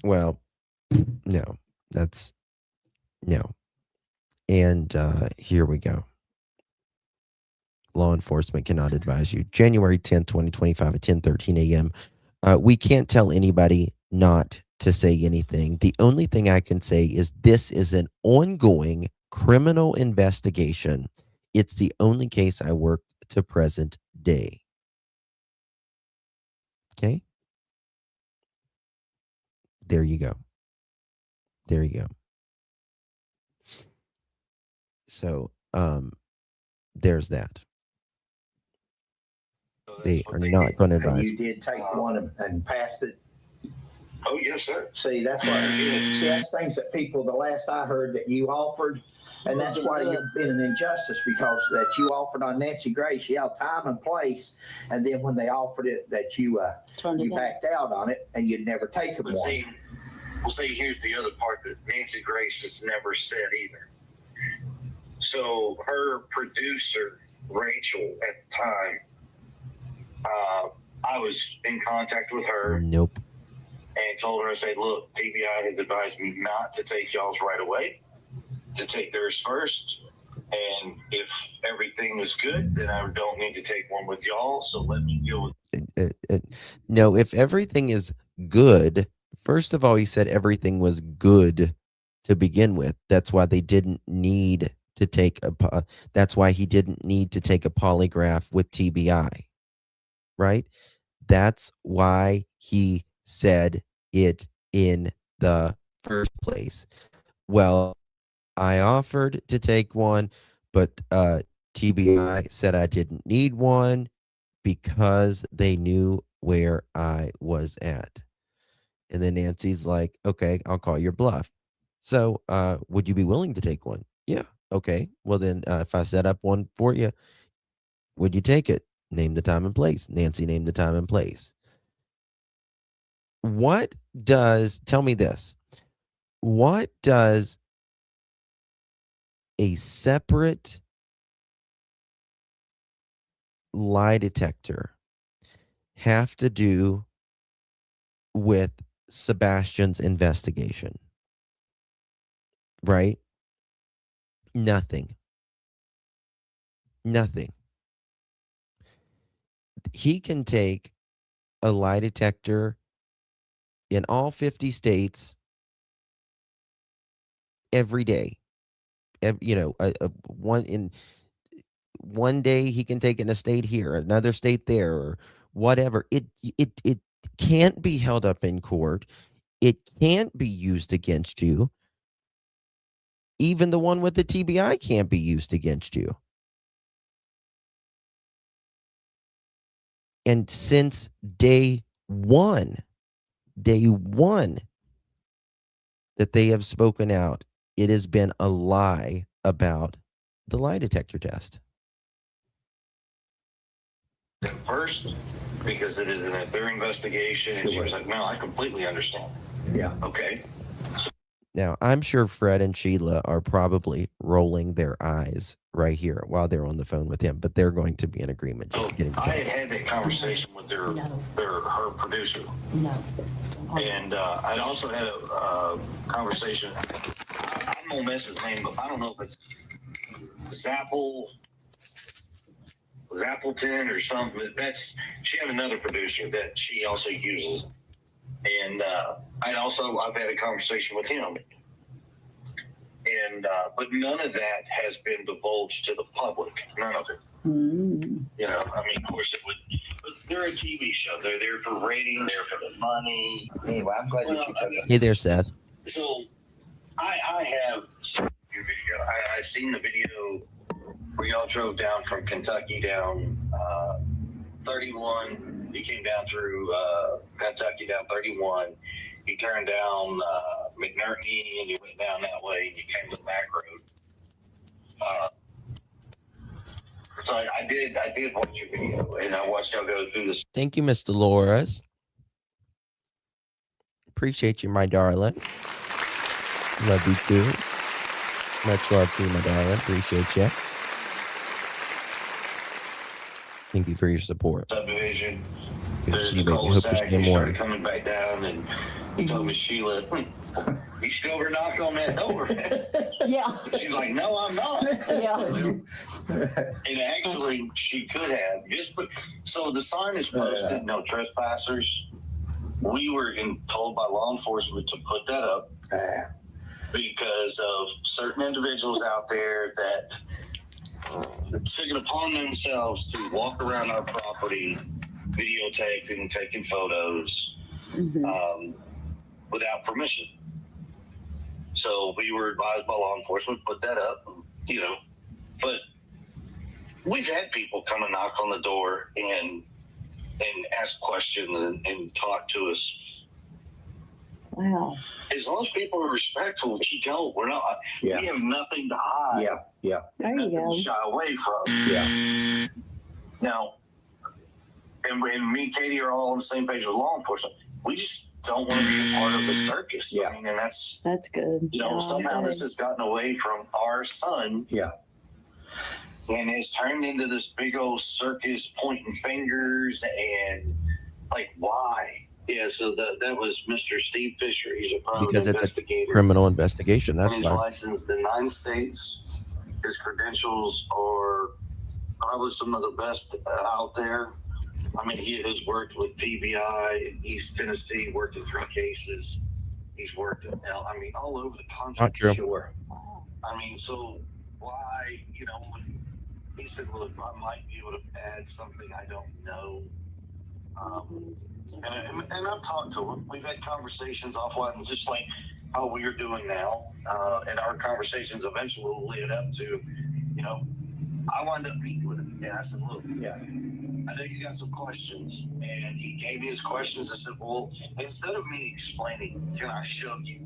Well, no, that's no. And here we go. Law enforcement cannot advise you. January 10th, 2025 at 10:13 a.m. We can't tell anybody not to say anything. The only thing I can say is this is an ongoing criminal investigation. It's the only case I worked to present day. Okay? There you go. There you go. So, there's that. They are not going to advise. You did take one and passed it. Oh, yes, sir. See, that's things that people, the last I heard that you offered, and that's why you've been an injustice because that you offered on Nancy Grace, you had time and place, and then when they offered it, that you backed out on it, and you'd never taken one. See, here's the other part that Nancy Grace has never said either. So her producer, Rachel, at the time, I was in contact with her. Nope. And told her, I said, look, TBI has advised me not to take y'all's right away, to take theirs first. And if everything is good, then I don't need to take one with y'all. So let me deal with No, if everything is good, first of all, he said everything was good to begin with. That's why they didn't need to take that's why he didn't need to take a polygraph with TBI. Right? That's why he said it in the first place. Well, I offered to take one, but TBI said I didn't need one because they knew where I was at. And then Nancy's like, okay, I'll call your bluff. So would you be willing to take one? Yeah. Okay. Well, then if I set up one for you, would you take it? Name the time and place. Nancy named the time and place. tell me this, what does a separate lie detector have to do with Sebastian's investigation? Right? Nothing. Nothing. He can take a lie detector in all 50 states every day. One day he can take in a state here, another state there, or whatever. It can't be held up in court. It can't be used against you. Even the one with the TBI can't be used against you. And since day one that they have spoken out, it has been a lie about the lie detector test. First, because it is their investigation, and she was like, no, I completely understand. Yeah. Okay. Now, I'm sure Fred and Sheila are probably rolling their eyes right here while they're on the phone with him, but they're going to be in agreement. So Just getting I had that conversation with her producer. No. And I also had a conversation. I'm gonna mess his name, but I don't know if it's Zappleton or something. She had another producer that she also uses, and I've had a conversation with him, and but none of that has been divulged to the public. None of it. Mm. You know, I mean, of course it would. But they're a TV show. They're there for ratings. They're for the money. Anyway, I'm glad that you took it. Hey there, Seth. So I have seen your video. I seen the video where y'all drove down from Kentucky down 31. You came down through Kentucky down 31. You turned down McNerney and you went down that way and you came to the back road. So I did watch your video and I watched y'all go through this. Thank you, Miss Dolores. Appreciate you, my darling. Love you too. Much love to you, my darling. Appreciate you. Thank you for your support. Subdivision. Good to There's see the you, baby. Hope you're cul-de-sac. staying He started warm. coming back down and he told me, Sheila, you should go over and knock on that door. Yeah. She's like, no, I'm not. Yeah. And actually, she could have. So the sign is posted, no trespassers. We were told by law enforcement to put that up because of certain individuals out there that took it upon themselves to walk around our property, videotaping, taking photos without permission. So we were advised by law enforcement to put that up, you know. But we've had people come and knock on the door and ask questions and talk to us. Wow. As long as people are respectful, we don't. We're not. We have nothing to hide. Yeah. There you Nothing go. to shy away from. Yeah. Now, and me and Katie are all on the same page with law enforcement. We just don't want to be a part of the circus. Yeah. I mean, and that's good. you know, somehow this has gotten away from our son. Yeah. And it's turned into this big old circus pointing fingers and like, why? Yeah, so that was Mr. Steve Fisher. He's a private Because it's investigator. a criminal investigation. That's And he's why. licensed in 9 states. His credentials are probably some of the best out there. I mean, he has worked with TBI in East Tennessee, worked in 3 cases. He's worked in, all over the country. Not true. Sure. I mean, so why, you know, when he said, look, I might be able to add something I don't know. And I've talked to him. We've had conversations offline, just like how we're doing now. And our conversations eventually will lead up to, you know, I wound up meeting with him. And I said, look, I know you got some questions. And he gave me his questions. I said, well, instead of me explaining, can I show you?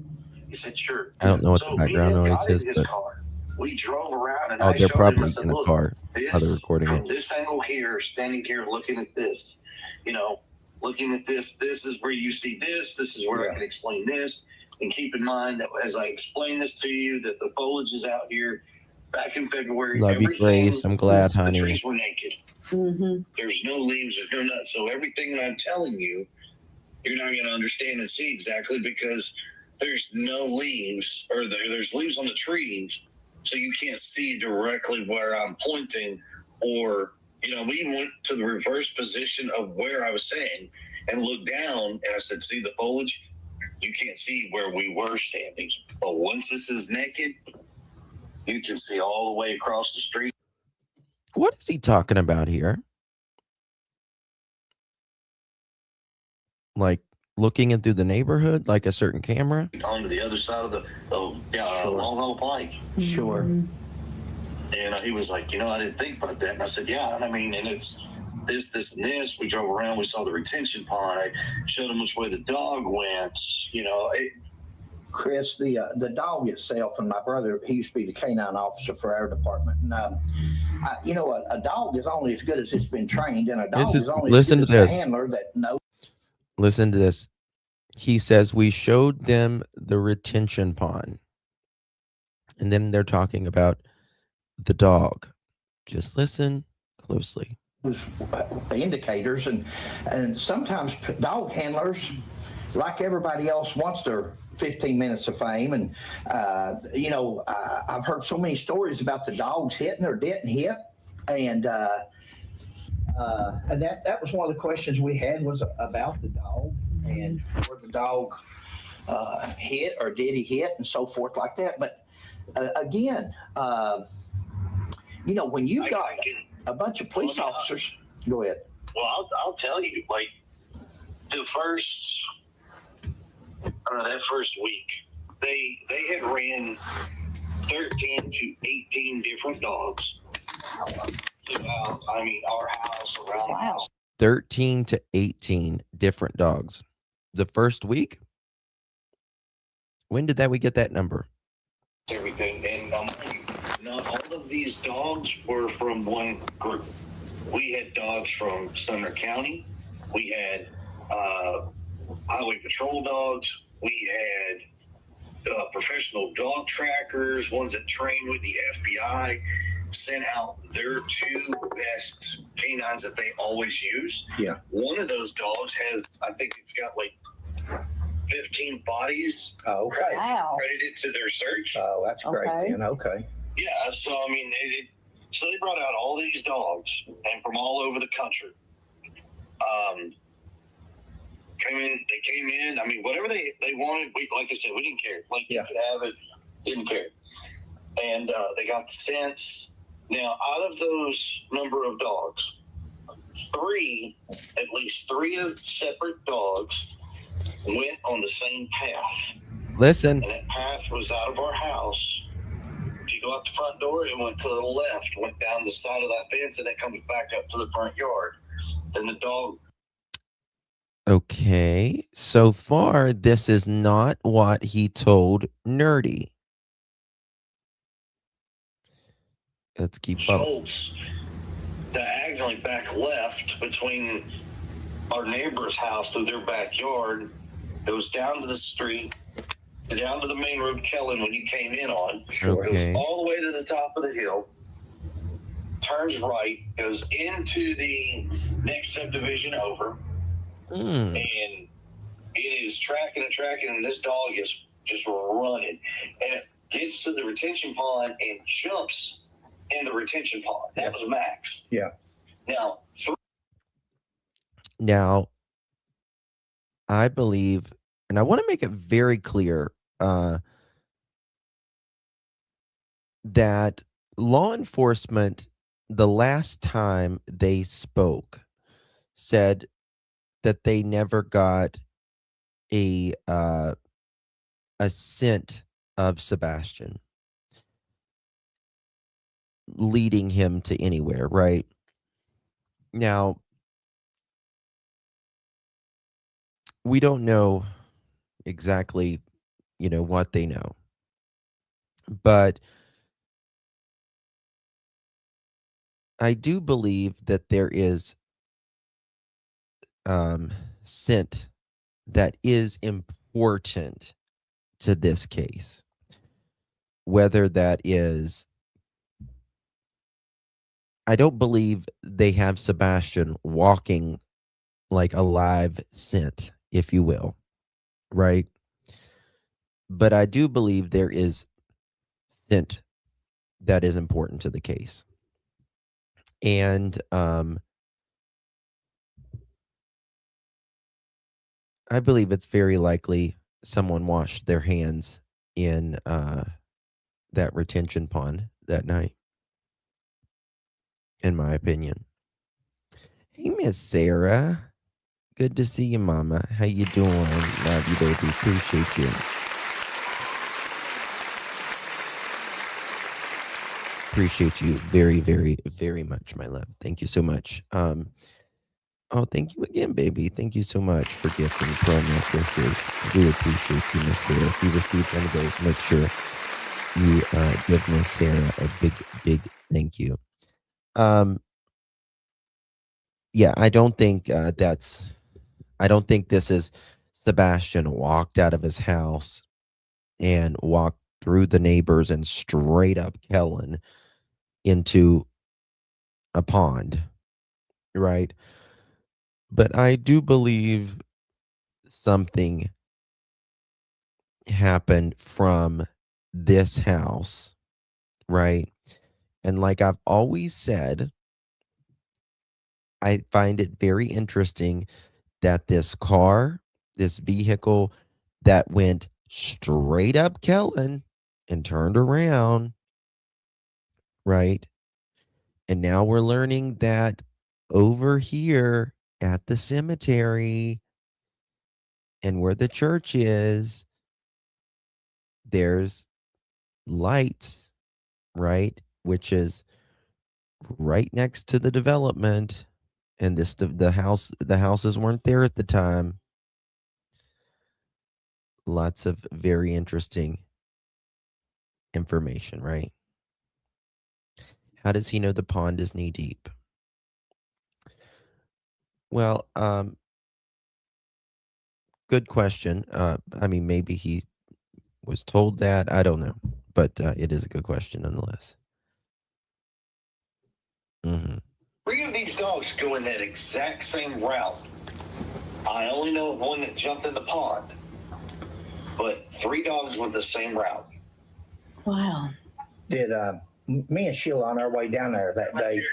He said, sure. I don't know what So the background me and him noise got is, in his but car. We drove around and oh, I they're showed him. I probably said, in a look, car. this, How they're recording from it. this angle here, standing here looking at this, you know, looking at this, this is where you see this. This is where I can explain this. And keep in mind that as I explain this to you, that the foliage is out here back in February. Love you, Grace. I'm glad, the honey. trees were naked. There's no leaves, there's no nuts. So everything that I'm telling you, you're not going to understand and see exactly because there's no leaves, or there's leaves on the trees, so you can't see directly where I'm pointing. Or, you know, we went to the reverse position of where I was saying and looked down, and I said, see the foliage? You can't see where we were standing. But once this is naked, you can see all the way across the street. What is he talking about here? Like looking in through the neighborhood, like a certain camera? Onto the other side of the Long Haul Pike. Sure. And he was like, you know, I didn't think about that. And I said, yeah, I mean, and it's this, and this. We drove around, we saw the retention pond. I showed him which way the dog went, you know. Chris, the dog itself, and my brother, he used to be the canine officer for our department. And, you know, a dog is only as good as it's been trained, and a dog is only as good as the handler that knows. Listen to this. He says, we showed them the retention pond. And then they're talking about the dog. Just listen closely. Indicators, and sometimes dog handlers, like everybody else, wants their 15 minutes of fame. And, you know, I've heard so many stories about the dogs hitting or didn't hit. And that was one of the questions we had, was about the dog and where the dog hit or did he hit and so forth like that. But again, you know, when you got a bunch of police officers, go ahead. Well, I'll tell you, like the first, I don't know, that first week, they had ran 13 to 18 different dogs throughout, I mean, our house, around the house. 13 to 18 different dogs. The first week? When did we get that number? Everything. And not all of these dogs were from one group. We had dogs from Sumner County. We had highway patrol dogs. We had professional dog trackers, ones that train with the FBI, sent out their two best canines that they always use. Yeah. One of those dogs has, I think it's got like 15 bodies credited to their search. Oh, that's great. Then. Okay. Yeah, so I mean, they brought out all these dogs, and from all over the country. They came in. I mean, whatever they wanted. Like I said, we didn't care. Like, you could have it, didn't care. And they got the scents. Now, out of those number of dogs, at least three of separate dogs went on the same path. Listen. And that path was out of our house. If you go out the front door, it went to the left, went down the side of that fence, and it comes back up to the front yard. Then the dog. Okay. So far, this is not what he told Nerdy. Let's keep up. Schultz diagonally back left between our neighbor's house through their backyard. It was down to the street, down to the main road, Kellen, when you came in on. Sure. Okay. It goes all the way to the top of the hill, turns right, goes into the next subdivision over, and it is tracking, and this dog is just running. And it gets to the retention pond and jumps in the retention pond. That was Max. Yeah. Now, I believe, and I want to make it very clear that law enforcement, the last time they spoke, said that they never got a scent of Sebastian leading him to anywhere, right? Now, we don't know exactly, what they know. But I do believe that there is scent that is important to this case. Whether that is, I don't believe they have Sebastian walking like a live scent, if you will, right? But I do believe there is scent that is important to the case. And I believe it's very likely someone washed their hands in that retention pond that night, in my opinion. Hey, Miss Sarah. Good to see you, Mama. How you doing? Love you, baby. Appreciate you. Appreciate you very, very, very much, my love. Thank you so much. Oh, thank you again, baby. Thank you so much for gifting pearl necklaces. I do appreciate you, Miss Sarah. If you received one of those, make sure you give Miss Sarah a big, big thank you. Yeah, I don't think I don't think this is Sebastian walked out of his house and walked through the neighbors and straight up Kellen into a pond, right? But I do believe something happened from this house, right? And like I've always said, I find it very interesting that this car, this vehicle that went straight up Kellen and turned around, right? And now we're learning that over here at the cemetery and where the church is, there's lights, right? Which is right next to the development. And the houses weren't there at the time. Lots of very interesting information, right? How does he know the pond is knee deep? Well, good question. I mean, maybe he was told that. I don't know, but it is a good question nonetheless. Mm-hmm. 3 of these dogs go in that exact same route. I only know of one that jumped in the pond, but 3 dogs went the same route. Wow. Did me and Sheila on our way down there that day?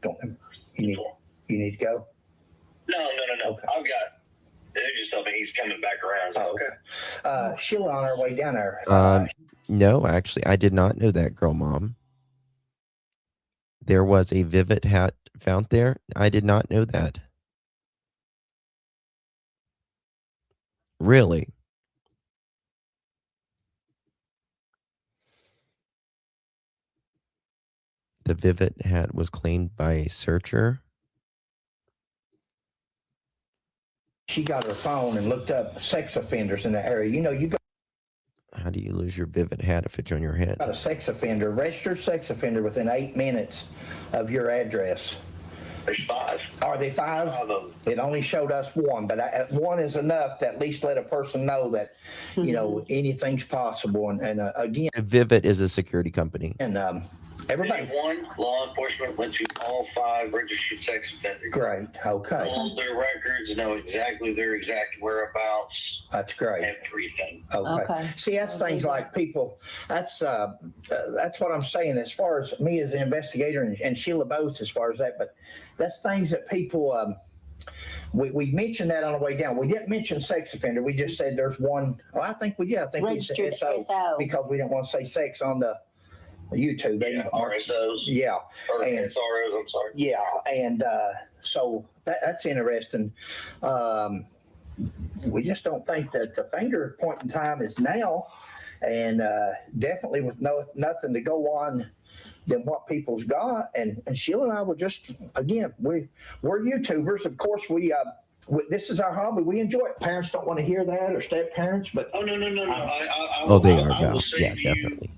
Don't you need to go? No. Okay. I've got. They just told me he's coming back around. So, okay. Sheila on our way down there. No, actually, I did not know that, girl mom. There was a Vivid hat found there. I did not know that. Really? The Vivid hat was claimed by a searcher. She got her phone and looked up sex offenders in the area. You know, you How do you lose your Vivid hat if it's on your head? got a sex offender, registered sex offender within 8 minutes of your address. there's 5. Are they 5? 5 of them. It only showed us 1, but 1 is enough to at least let a person know that, you know, anything's possible. And again, Vivid is a security company. and everybody. Day 1, law enforcement went to all 5 registered sex offenders. Great. Okay. Hold their records, know exactly their exact whereabouts, That's great. everything. Okay. See, that's things like people. That's what I'm saying as far as me as an investigator and Sheila both as far as that. But that's things that people. We mentioned that on the way down. We didn't mention sex offender. We just said there's 1. Oh, I think we said Registered SO SO. because we didn't want to say sex on the YouTube. Yeah, RSOs. Yeah. Or And- SROs, I'm sorry. Yeah, and so that's interesting. We just don't think that the finger point in time is now, and definitely with nothing to go on than what people's got. And Sheila and I were just, again, we're YouTubers. Of course, this is our hobby. We enjoy it. Parents don't want to hear that, or step parents, but Oh, no. They are I will about. say Yeah, to you, definitely.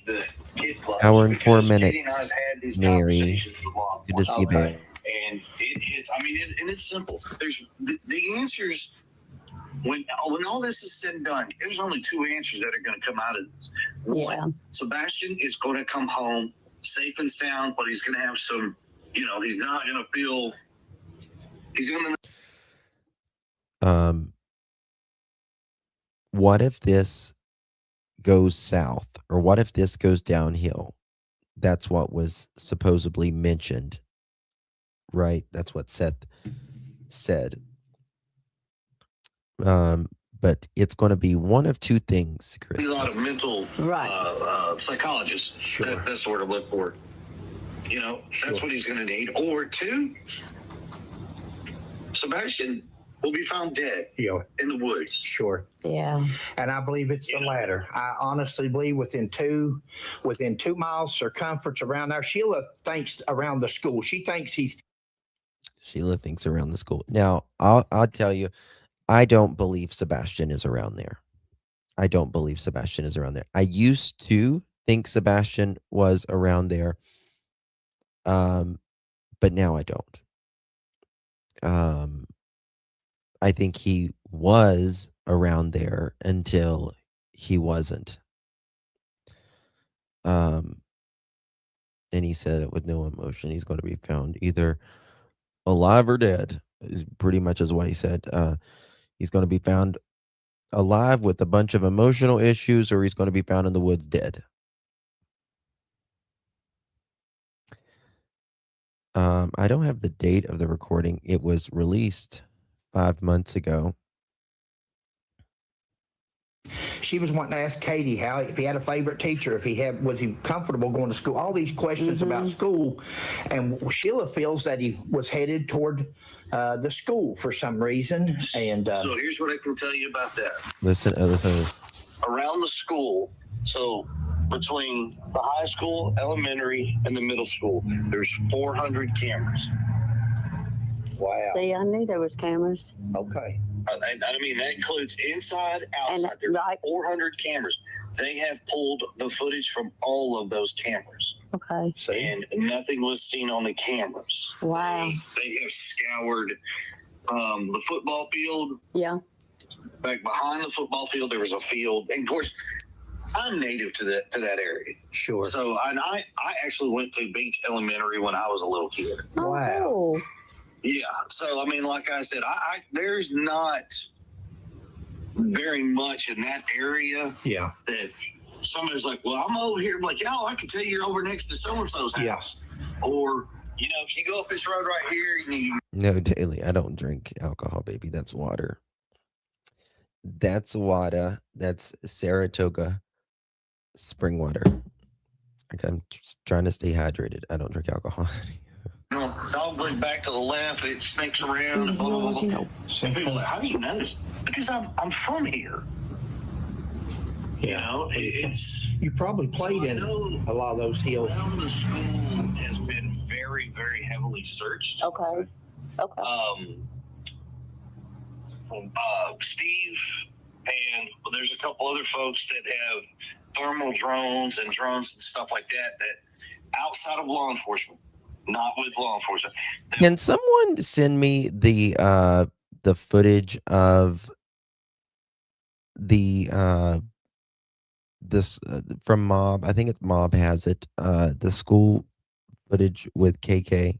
the kid club. Hour and 4 because Katie and I minutes, have had these Mary. conversations with law Good to see you, enforcement, babe. and it I mean, and it's simple. There's the answers. When all this is said and done, there's only two answers that are going to come out of this. One, Sebastian is going to come home safe and sound, but he's going to have some, he's not going to feel. He's going to. What if this goes south, or what if this goes downhill? That's what was supposedly mentioned, right? That's what Seth said. But it's going to be one of two things, Chris. A lot of mental psychologists. Sure. That's the word I look for. That's what he's going to need. Or two, Sebastian will be found dead in the woods. Sure. Yeah. And I believe it's the latter. I honestly believe within 2 miles circumference around there. Sheila thinks around the school. She thinks Sheila thinks around the school. Now, I'll tell you, I don't believe Sebastian is around there. I don't believe Sebastian is around there. I used to think Sebastian was around there, but now I don't. I think he was around there until he wasn't. And he said it with no emotion. He's going to be found either alive or dead, is pretty much is what he said. He's going to be found alive with a bunch of emotional issues, or he's going to be found in the woods dead. I don't have the date of the recording. It was released 5 months ago. she was wanting to ask Katie if he had a favorite teacher, was he comfortable going to school, all these questions about school. And Sheila feels that he was headed toward the school for some reason. And so here's what I can tell you about that. Listen to this. Around the school, so between the high school, elementary, and the middle school, there's 400 cameras. Wow. See, I knew there was cameras. Okay. I mean, that includes inside, outside. There's 400 cameras. They have pulled the footage from all of those cameras. Okay. And nothing was seen on the cameras. Wow. They have scoured the football field. Yeah. Back behind the football field, there was a field. And of course, I'm native to that area. Sure. So I actually went to Beach Elementary when I was a little kid. Wow. Oh. Yeah. So I mean, like I said, there's not very much in that area. Yeah. That somebody's like, well, I'm over here. I'm like, y'all, I can tell you're over next to so-and-so's house. Yeah. Or, if you go up this road right here, No, Daily, I don't drink alcohol, baby. That's water. That's water. That's Saratoga spring water. I'm just trying to stay hydrated. I don't drink alcohol. dog leg back to the left, it snakes around. Blah, blah, blah, blah. And people are like, how do you know this? Because I'm from here. Yeah. It's. You probably played in a lot of those hills. The school has been very, very heavily searched. Okay. Steve and there's a couple other folks that have thermal drones and stuff like that outside of law enforcement, not with law enforcement. Can someone send me the footage of the this from Mob? I think it's Mob has it. The school footage with KK.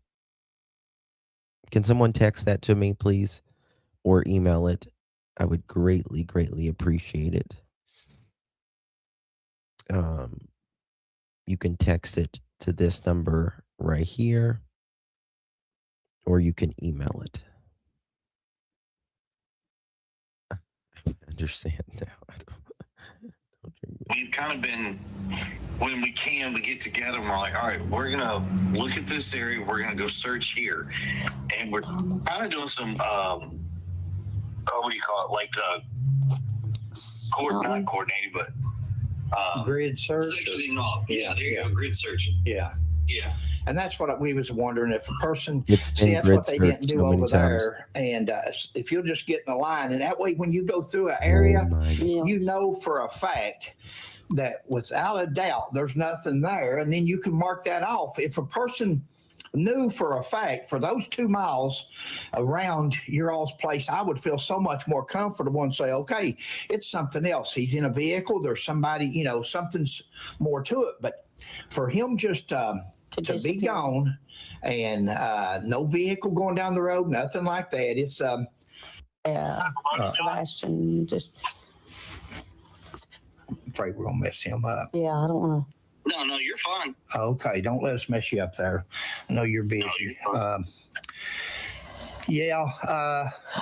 Can someone text that to me, please, or email it? I would greatly, greatly appreciate it. You can text it to this number right here, or you can email it. I understand now. We've kind of been, when we get together and we're like, all right, we're going to look at this area. We're going to go search here. And we're kind of doing some, what do you call it? Like, not coordinated, but Grid search. sectioning off. Yeah, there you go. Grid searching. Yeah. Yeah. And that's what we was wondering if a person, It's see, been that's grid what they didn't searched do so many over times. there. And if you'll just get in a line, and that way when you go through an area, Oh my Yeah. you know for a fact that without a doubt there's nothing there, and then you can mark that off. If a person knew for a fact for those 2 miles around your all's place, I would feel so much more comfortable and say, okay, it's something else. He's in a vehicle. There's somebody, something's more to it. But for him just to be gone and no vehicle going down the road, nothing like that. It's Sebastian, just I'm afraid we're gonna mess him up. yeah, I don't want to. No, you're fine. Okay, don't let us mess you up there. I know you're busy.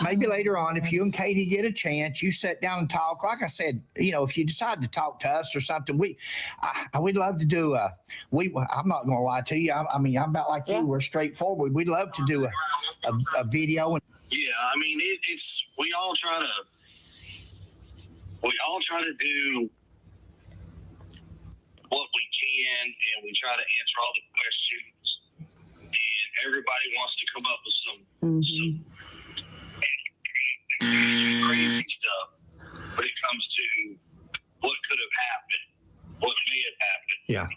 Maybe later on, if you and Katie get a chance, you sit down and talk. Like I said, if you decide to talk to us or something, we'd love to do. I'm not going to lie to you. I mean, I'm about like you. We're straightforward. We'd love to do a video. Yeah, I mean, it's we all try to do what we can, and we try to answer all the questions. And everybody wants to come up with some crazy stuff, but it comes to what could have happened, what may have happened. Yeah.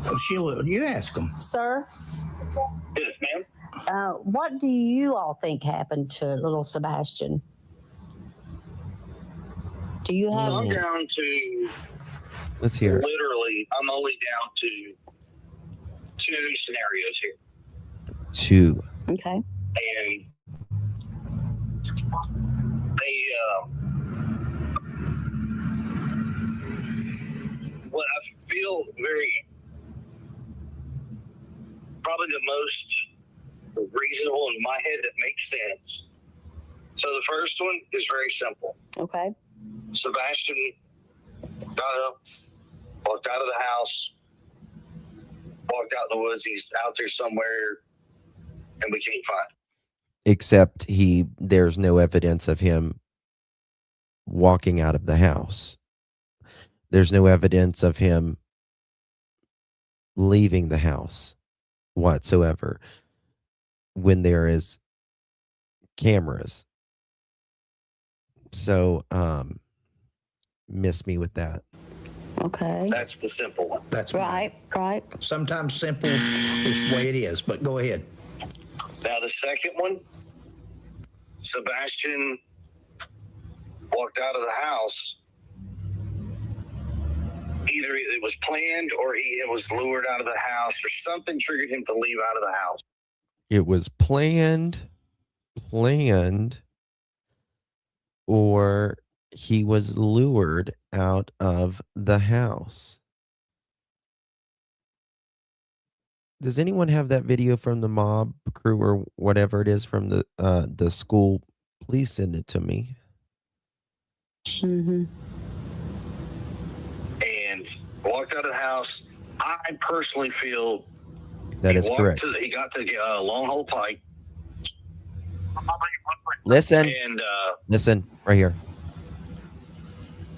Oh, Sheila, you ask them. Sir, Yes, ma'am. what do you all think happened to little Sebastian? Do you have? I'm down to. Let's hear it. Literally, I'm only down to 2 scenarios here. 2. Okay. And what I feel probably the most reasonable in my head that makes sense. So the first one is very simple. Okay. Sebastian got up, walked out of the house, walked out in the woods. He's out there somewhere, and we can't find him. Except there's no evidence of him walking out of the house. There's no evidence of him leaving the house whatsoever when there is cameras. So, miss me with that. Okay. That's the simple one. That's Right. Sometimes simple is the way it is, but go ahead. Now the second one, Sebastian walked out of the house. Either it was planned or he was lured out of the house, or something triggered him to leave out of the house. It was planned, or he was lured out of the house. Does anyone have that video from the mob crew or whatever it is from the school? Please send it to me. Mm-hmm. And walked out of the house. I personally feel That is correct. He got to Long Hole Pike. Listen, And listen, right here.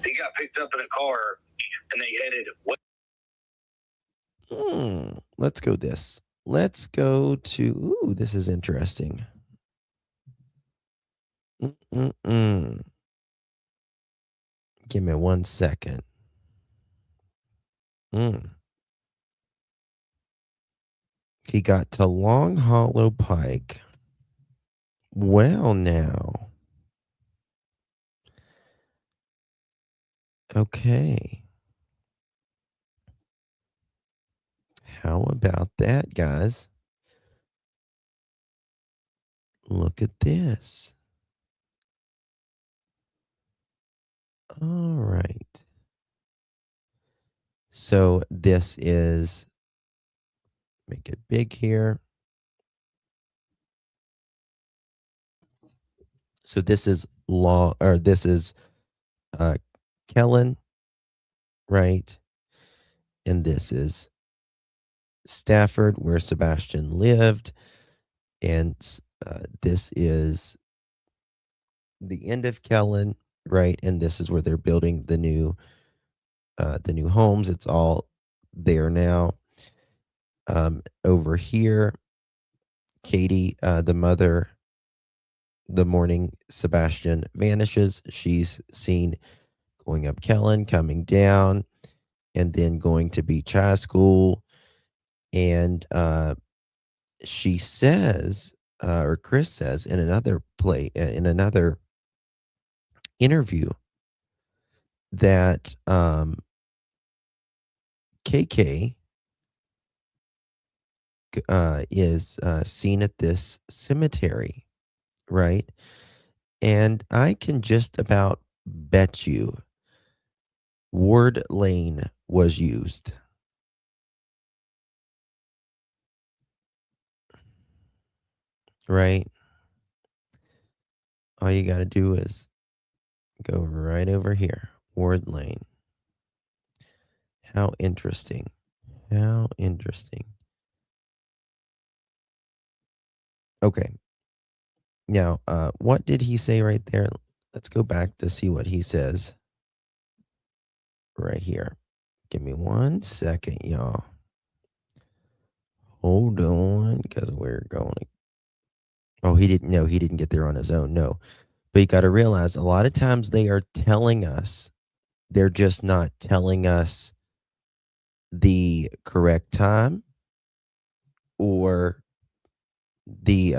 he got picked up in a car, and they headed Let's go this. Let's go to, this is interesting. Give me 1 second. He got to Long Hollow Pike. Well, now. Okay. How about that, guys? Look at this. All right. So this is, make it big here. So this is Kellen, right? And this is Stafford, where Sebastian lived. And this is the end of Kellen, right? And this is where they're building the new homes. It's all there now. Over here, Katie, the mother, the morning Sebastian vanishes. She's seen going up Kellen, coming down. and then going to Beach High School. And she says, or Chris says in another in another interview, that KK is seen at this cemetery, right? And I can just about bet you Ward Lane was used. Right? All you got to do is go right over here, Ward Lane. How interesting. How interesting. Okay. Now, what did he say right there? Let's go back to see what he says right here. Give me 1 second, y'all. Hold on, because we're going. Oh, he didn't. No, he didn't get there on his own. No, but you got to realize a lot of times they are telling us, they're just not telling us the correct time or the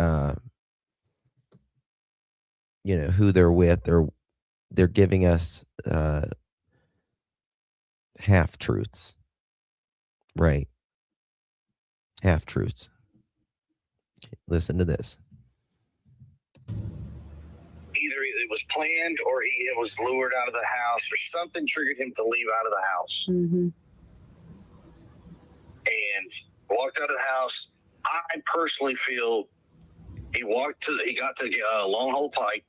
who they're with, or they're giving us half truths, right? Half truths. Listen to this. Either it was planned or he was lured out of the house or something triggered him to leave out of the house. Mm-hmm. And walked out of the house. I personally feel he got to Long Hole Pike,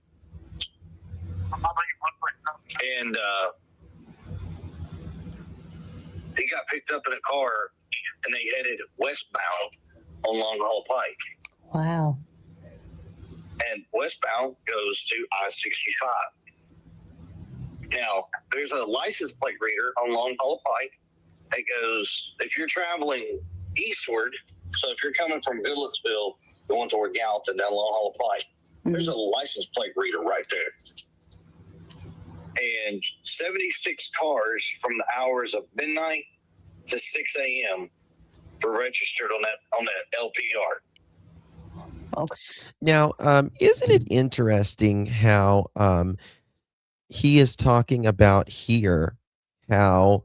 and he got picked up in a car, and they headed westbound on Long Hole Pike. Wow. And westbound goes to I-65. Now, there's a license plate reader on Long Hole Pike that goes, if you're traveling eastward, so if you're coming from Goodlettsville going toward Gallatin down Long Hole Pike, there's a license plate reader right there. And 76 cars from the hours of midnight to 6 a.m. were registered on that LPR. Okay. Now, isn't it interesting how he is talking about here how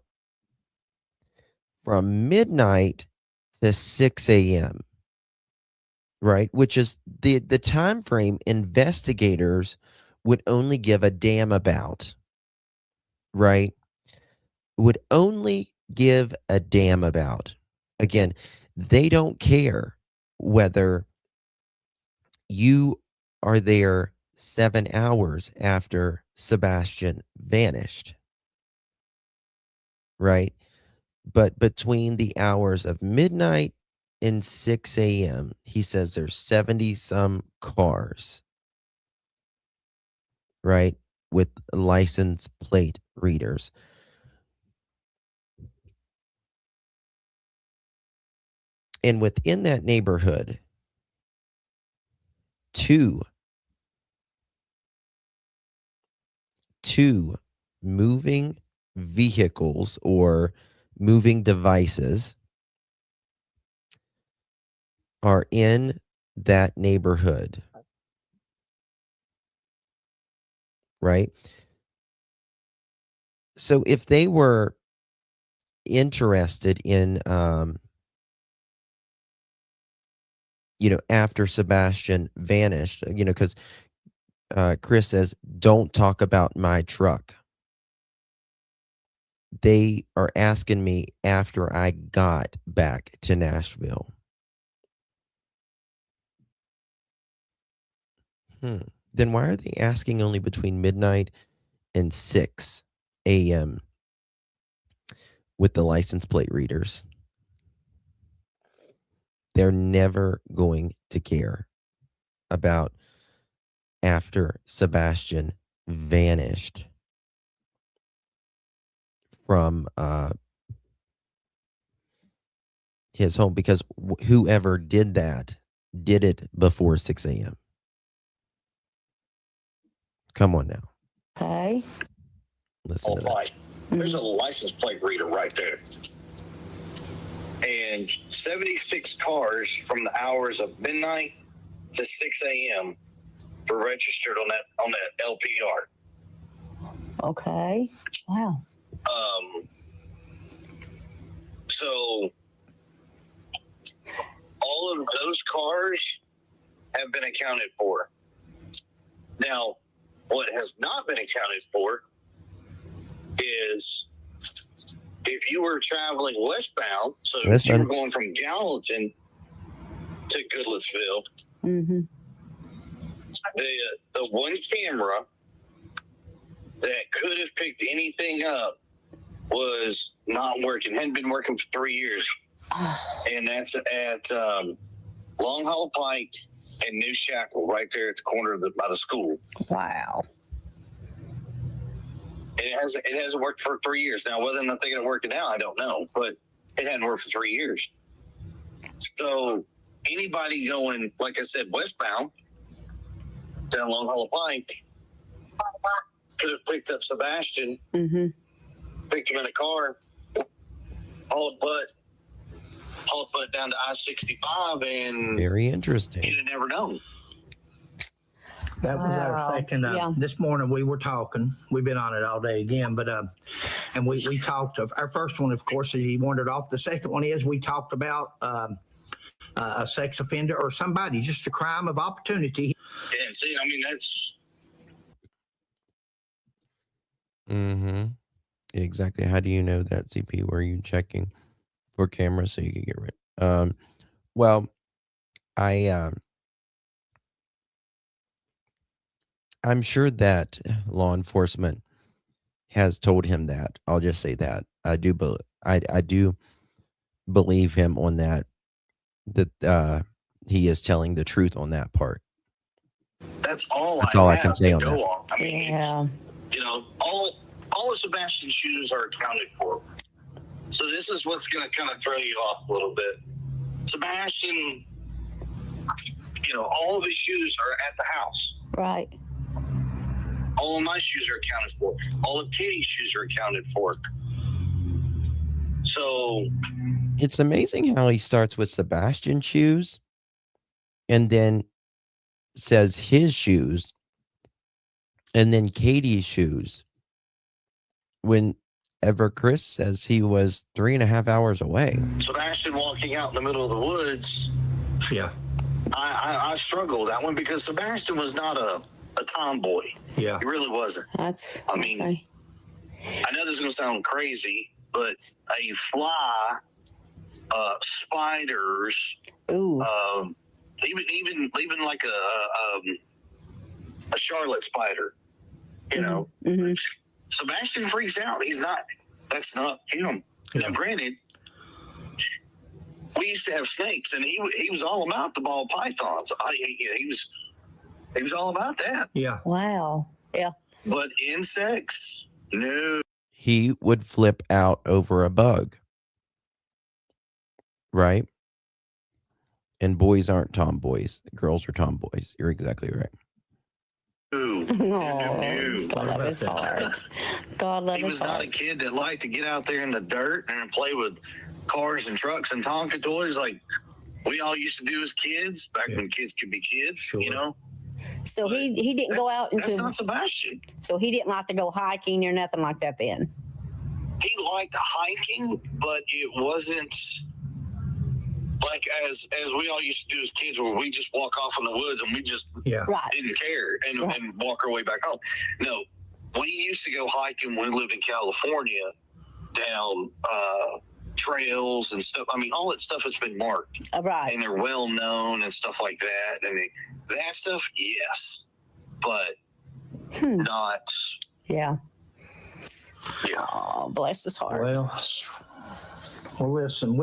from midnight to 6 a.m., right? Which is the time frame investigators would only give a damn about, right? Would only give a damn about. Again, they don't care whether you are there 7 hours after Sebastian vanished, right? But between the hours of midnight and 6 a.m., he says there's 70 some cars, right? With license plate readers. And within that neighborhood, two moving vehicles or moving devices are in that neighborhood, right? So if they were interested in, after Sebastian vanished, because Chris says, don't talk about my truck. They are asking me after I got back to Nashville. Then why are they asking only between midnight and 6 a.m. with the license plate readers? They're never going to care about after Sebastian vanished from his home, because whoever did that did it before 6 a.m. Come on now. Okay. Listen to that. There's a license plate reader right there. And 76 cars from the hours of midnight to 6 a.m. were registered on that LPR. Okay. Wow. So all of those cars have been accounted for. Now, what has not been accounted for is if you were traveling westbound, so if you were going from Gallatin to Goodlettsville, Mm-hmm. the one camera that could have picked anything up was not working. Hadn't been working for 3 years, and that's at Long Hollow Pike and New Shackle, right there at the corner by the school. Wow. And it hasn't worked for 3 years now. Whether or not they're going to work it out, I don't know, but it hadn't worked for 3 years. So anybody going, like I said, westbound down Long Hollow Pike could have picked up Sebastian, Mm-hmm. picked him in a car, hauled butt down to I-65, and Very you'd interesting. have never known. That was our Wow. second. Yeah. This morning we were talking. We've been on it all day again, but and we talked of our first one. Of course, he wandered off. The second one is we talked about a sex offender or somebody, just a crime of opportunity. Yeah, see, I mean, that's Mm-hmm. Exactly. How do you know that, CP? Were you checking for cameras so you could get rid? Well, I'm sure that law enforcement has told him that. I'll just say that. I do believe him on that he is telling the truth on that part. that's all That's all I can have say to on go that. on. I mean, Yeah. you know, all of Sebastian's shoes are accounted for. So this is what's going to kind of throw you off a little bit. Sebastian, you know, all of his shoes are at the house. Right. All of my shoes are accounted for. All of Katie's shoes are accounted for. So It's amazing how he starts with Sebastian's shoes and then says his shoes and then Katie's shoes whenever Chris says he was 3.5 hours away. Sebastian walking out in the middle of the woods, Yeah, I struggle with that one because Sebastian was not a tomboy. yeah. He really wasn't. That's. I mean, okay. I know this is going to sound crazy, but a fly, spiders, Ooh. even like a Charlotte spider, you know, Mm-hmm. Sebastian freaks out. That's not him. Now, granted, we used to have snakes, and he was all about the ball pythons. He was all about that. Yeah. Wow. Yeah. But insects, no. He would flip out over a bug. Right? And boys aren't tomboys. Girls are tomboys. You're exactly right. Oh, God love his heart. God love He his was not a heart. kid that liked to get out there in the dirt and play with cars and trucks and Tonka toys like we all used to do as kids, back when kids could be kids, Sure. you know? So he didn't go out That's into. not Sebastian. So he didn't like to go hiking or nothing like that then. He liked hiking, but it wasn't like as we all used to do as kids, where we just walk off in the woods and we just Yeah. Right. didn't care and, Right. and walk our way back home. No, we used to go hiking when we lived in California down trails and stuff. I mean, all that stuff has been marked Right. and they're well known and stuff like that. And that stuff, yes, but not. Yeah. Yeah. Oh, bless his heart. Well, listen,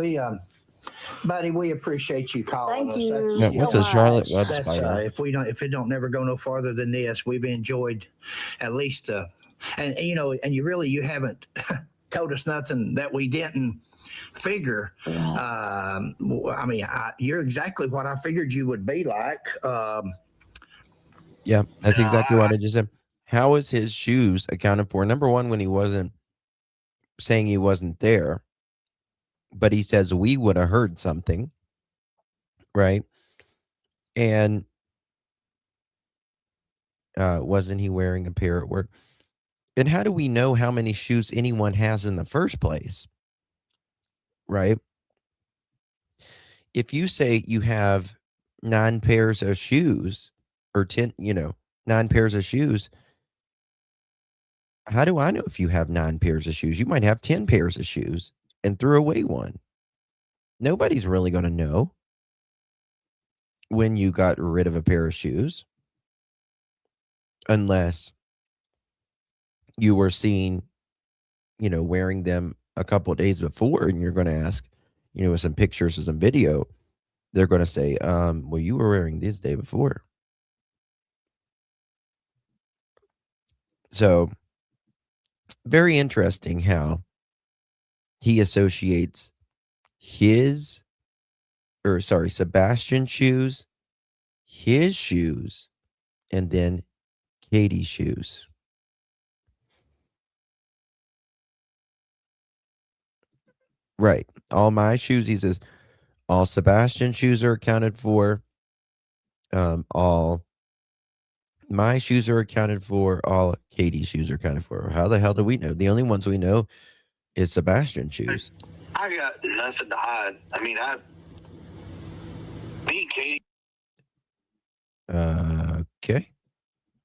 buddy, we appreciate you calling Thank us. you Yeah, so what's a Charlotte much. web That's spider? if it don't never go no farther than this, we've enjoyed at least and you haven't told us nothing that we didn't figure. Yeah. I mean, you're exactly what I figured you would be like. Yeah, that's No, exactly what I just said. How is his shoes accounted for? Number one, when he wasn't saying he wasn't there, but he says we would have heard something, right? And wasn't he wearing a pair at work? And how do we know how many shoes anyone has in the first place, right? If you say you have 9 pairs of shoes or 10, 9 pairs of shoes, how do I know if you have 9 pairs of shoes? You might have 10 pairs of shoes and threw away one. Nobody's really going to know when you got rid of a pair of shoes unless you were seen, wearing them a couple of days before, and you're going to ask, with some pictures or some video, they're going to say, well, you were wearing this day before. So very interesting how he associates Sebastian's shoes, his shoes, and then Katie's shoes. Right. All my shoes, he says, all Sebastian's shoes are accounted for. All my shoes are accounted for. All Katie's shoes are accounted for. How the hell do we know? The only ones we know is Sebastian's shoes. I got nothing to hide. I mean, me and Katie. Okay.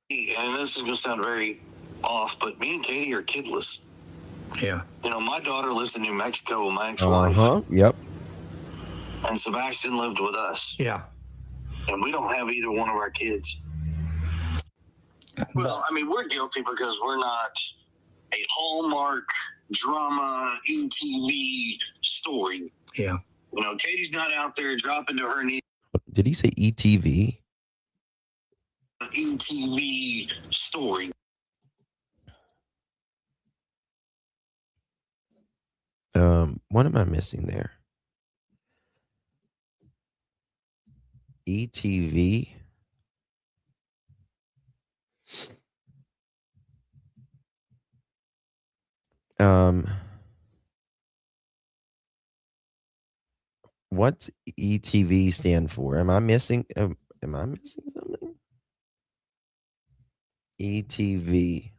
And this is going to sound very off, but me and Katie are kidless. Yeah. My daughter lives in New Mexico with my ex-wife. Yep. And Sebastian lived with us. Yeah. And we don't have either one of our kids. Well, I mean, we're guilty because we're not a Hallmark drama ETV story. Yeah. Katie's not out there dropping to her knees. Did he say ETV? ETV story. What am I missing there? ETV. What's ETV stand for? Am I missing something? ETV.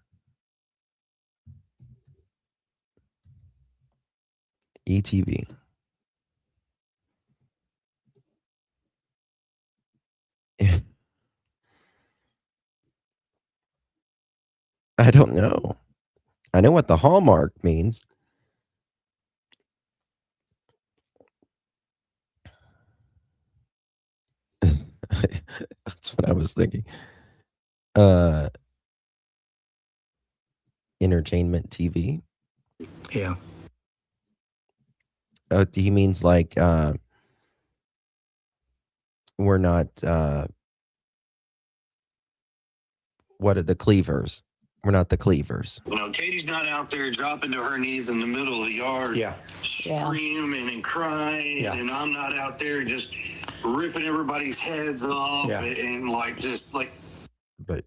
ETV. I don't know. I know what the hallmark means. That's what I was thinking. Entertainment TV. Yeah. Oh, he means like we're not what are the cleavers? We're not the cleavers. Katie's not out there dropping to her knees in the middle of the yard, screaming and crying, and I'm not out there just ripping everybody's heads off and But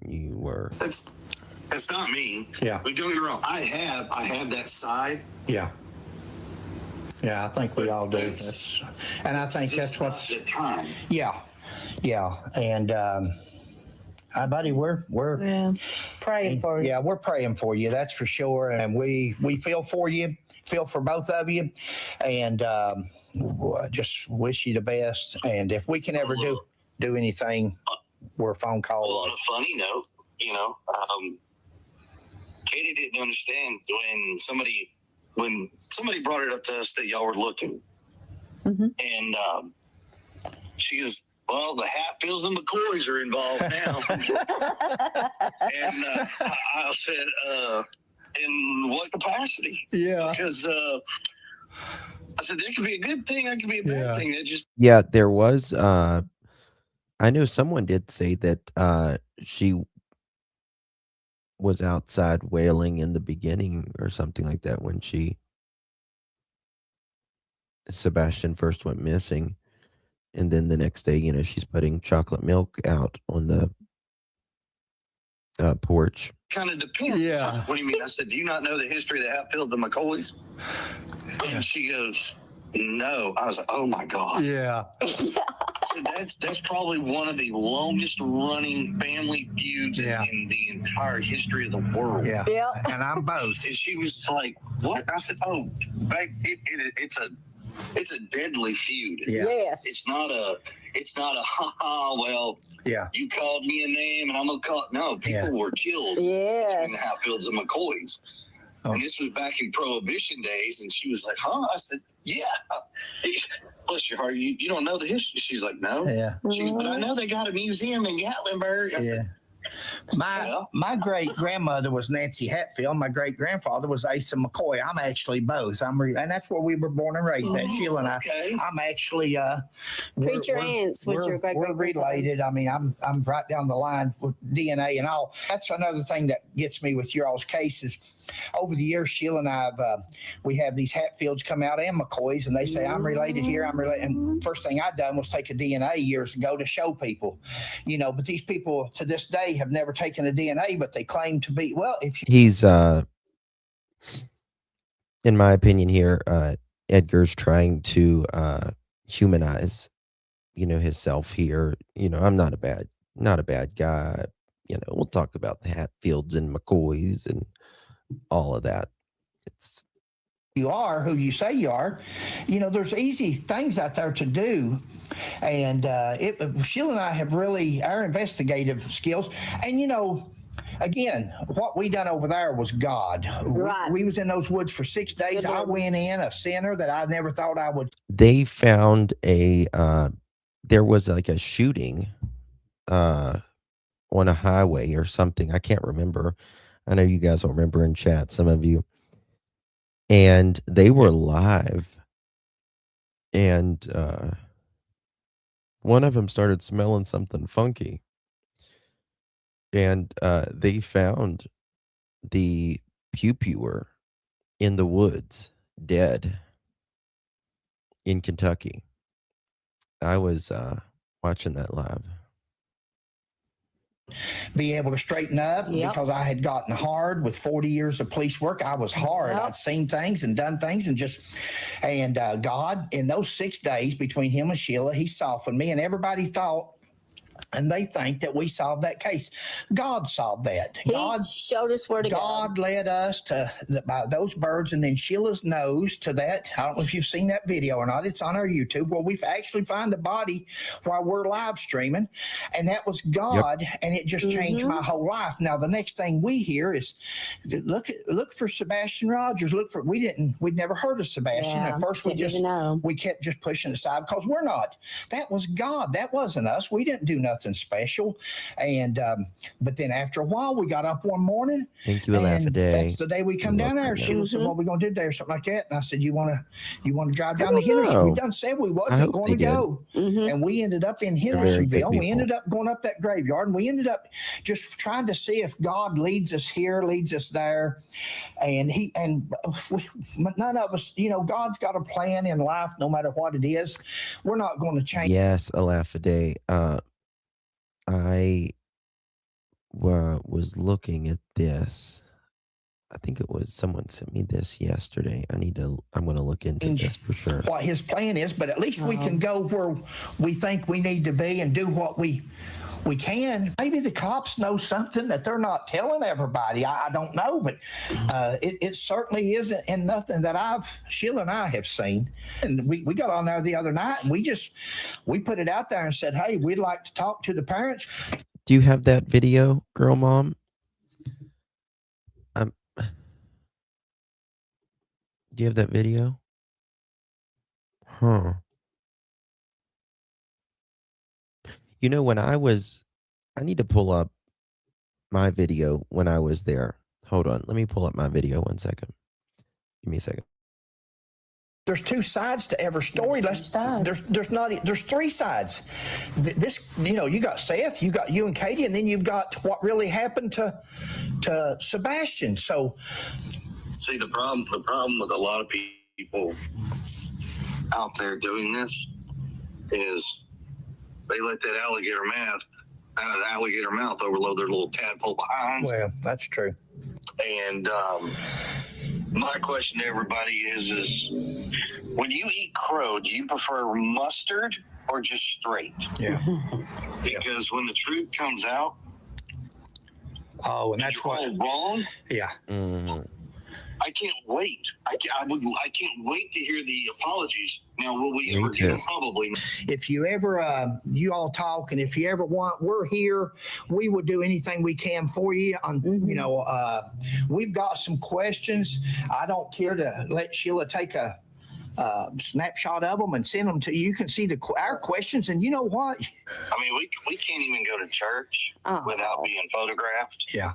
you were. That's not me. Yeah. But don't get me wrong. I have that side. Yeah. Yeah, I think we all do. And I think that's what's the time. Yeah. Yeah. And buddy, we're praying for you. Yeah, we're praying for you, that's for sure. And we feel for you, feel for both of you, and just wish you the best. And if we can ever do anything, we're a phone call. Well, on a funny note, Katie didn't understand when somebody brought it up to us that y'all were looking, and she goes, well, the Hatfields and McCoys are involved now. And I said, in what capacity? Yeah. Because I said, there could be a good thing, that could be a bad thing. That just There was I know someone did say that she was outside wailing in the beginning or something like that when Sebastian first went missing. And then the next day, she's putting chocolate milk out on the porch. Kind of depends. Yeah. What do you mean? I said, do you not know the history of the Hatfield and McCoys? And she goes, no. I was like, oh my God. Yeah. So that's probably one of the longest running family feuds Yeah. in the entire history of the world. Yeah. Yeah. And I'm both. And she was like, what? I said, oh, it's a deadly feud. Yeah. Yes. It's not a well, Yeah. you called me a name and I'm gonna call. No, people were killed between the Yes. Hatfields and McCoys. Oh. And this was back in Prohibition days, and she was like, huh? I said, yeah. Bless your heart, you don't know the history. She's like, no. Yeah. She goes, but I know they got a museum in Gatlinburg. I said, My great grandmother was Nancy Hatfield. My great grandfather was Asa McCoy. I'm actually both. And that's where we were born and raised. That Sheila and I. okay. I'm actually Preacher aunts with your great we're related. I mean, I'm right down the line with DNA and all. That's another thing that gets me with your all's cases. Over the years, Sheila and I we have these Hatfields come out and McCoys, and they say I'm related here. I'm related. And first thing I done was take a DNA years ago to show people, But these people to this day have never taken a DNA, but they claim to be. Well, if you He's in my opinion here, Edgar's trying to humanize, himself here. I'm not a bad guy. We'll talk about the Hatfields and McCoys and all of that. It's you are who you say you are, there's easy things out there to do. And Sheila and I have really our investigative skills. And, again, what we done over there was God. Right. We was in those woods for 6 days. Good I Lord. went in a sinner that I never thought I would. They found there was like a shooting on a highway or something. I can't remember. I know you guys will remember in chat, some of you. And they were live. And one of them started smelling something funky. And they found the pew-pewer in the woods, dead, in Kentucky. I was watching that live. Be able to straighten up Yep. because I had gotten hard with 40 years of police work. I was hard. Yep. I'd seen things and done things and God, in those 6 days between him and Sheila, he softened me, and everybody thought, and they think that we solved that case. God solved that. He God showed us where to God led us to by those birds, and then Sheila's nose to that. I don't know if you've seen that video or not. It's on our YouTube where we've actually found the body while we're live streaming, and that was God, and it just changed my whole life. Now the next thing we hear is look for Sebastian Rogers. We'd never heard of Sebastian. Yeah, At first we didn't even know. we kept just pushing it aside because we're not. That was God. That wasn't us. We didn't do nothing special. And but then after a while, we got up one morning. Thank you, laugh a and day. That's the day we come down there. Sheila said, "What are we going to do today?" Or something like that. And I said, "You want to drive down to don't Henderson?" know. We done said we I wasn't hope going to they did. go, and we ended up in very good Hendersonville. We people. ended up going up that graveyard, and we ended up just trying to see if God leads us here, leads us there, and none of us, God's got a plan in life, no matter what it is. We're not going to change. Yes, a laugh a day. I was looking at this. I think it was someone sent me this yesterday. I'm going to look into this for sure. What his plan is, but at least we can go where we think we need to be and do what we can. Maybe the cops know something that they're not telling everybody. I don't know, but it certainly isn't in nothing that Sheila and I have seen. And we got on there the other night, and we put it out there and said, "Hey, we'd like to talk to the parents." Do you have that video, girl mom? Do you have that video? Huh. When I need to pull up my video when I was there. Hold on. Let me pull up my video 1 second. Give me a second. There's two sides to every story. There's three sides. This, you got Seth, you got you and Katie, and then you've got what really happened to Sebastian. So, See, the problem with a lot of people out there doing this is they let that alligator math out of the alligator mouth overload their little tadpole behinds. Well, that's true. And my question to everybody is when you eat crow, do you prefer mustard or just straight? Yeah. Because when the truth comes out, Oh, and that's you're all wrong. Yeah. Mhm. I can't wait. I can't wait to hear the apologies. Now, will we Me ever too. get them? Probably. If you ever, you all talk, and if you ever want, we're here. We would do anything we can for you. You know, we've got some questions. I don't care to let Sheila take a snapshot of them and send them to you. You can see our questions, and you know what? I mean, we can't even go to church without being photographed. Yeah,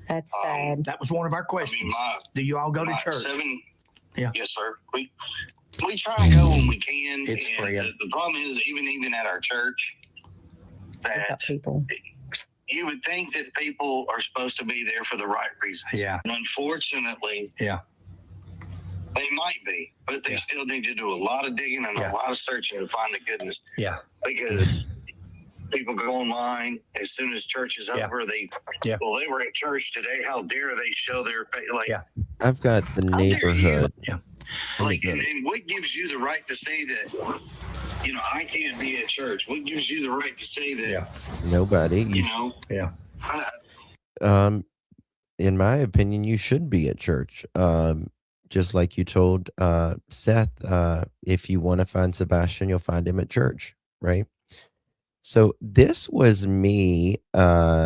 That's sad. that was one of our I mean, questions. Do you all go to church? Yeah. Yes, sir. We try to go when we can. It's and free. The problem is, even at our church, that People. you would think that people are supposed to be there for the right reasons. Yeah. And unfortunately, Yeah. they might be, but they still need to do a lot of digging and a lot of searching to find the goodness. Yeah. Because people go online as soon as church is over. They were at church today. How dare they show their I've got the neighborhood. Yeah. And what gives you the right to say that? You know, I can't be at church. What gives you the right to say that? Yeah. Nobody. You know. Yeah. In my opinion, you should be at church. Just like you told Seth, if you want to find Sebastian, you'll find him at church, right? So this was me March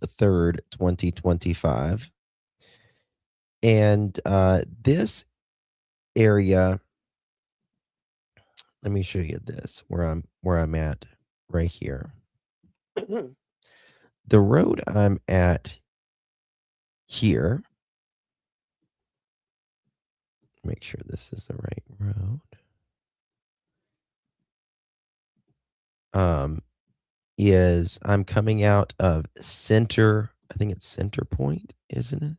3rd, 2025. And this area, let me show you this, where I'm at right here. The road I'm at here, make sure this is the right road. Is I'm coming out of Center, I think it's Center Point, isn't it?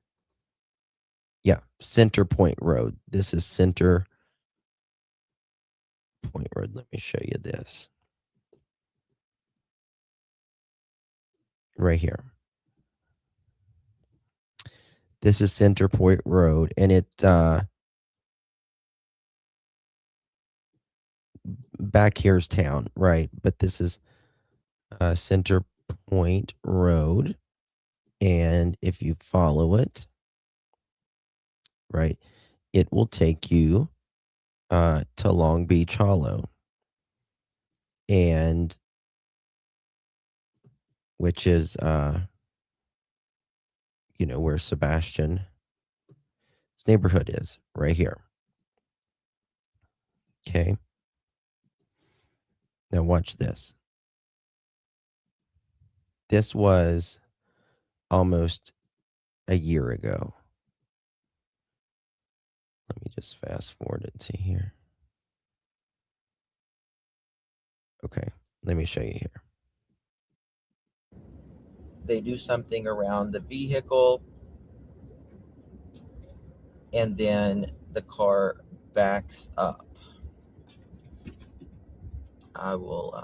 Yeah, Center Point Road. This is Center Point Road. Let me show you this. Right here. This is Center Point Road, and it back here's town, right? But this is Center Point Road, and if you follow it, right, it will take you to Long Beach Hollow, and which is you know, where Sebastian's neighborhood is, right here. Okay. Now watch this. This was almost a year ago. Let me just fast forward it to here. Okay, let me show you here. They do something around the vehicle, and then the car backs up. I will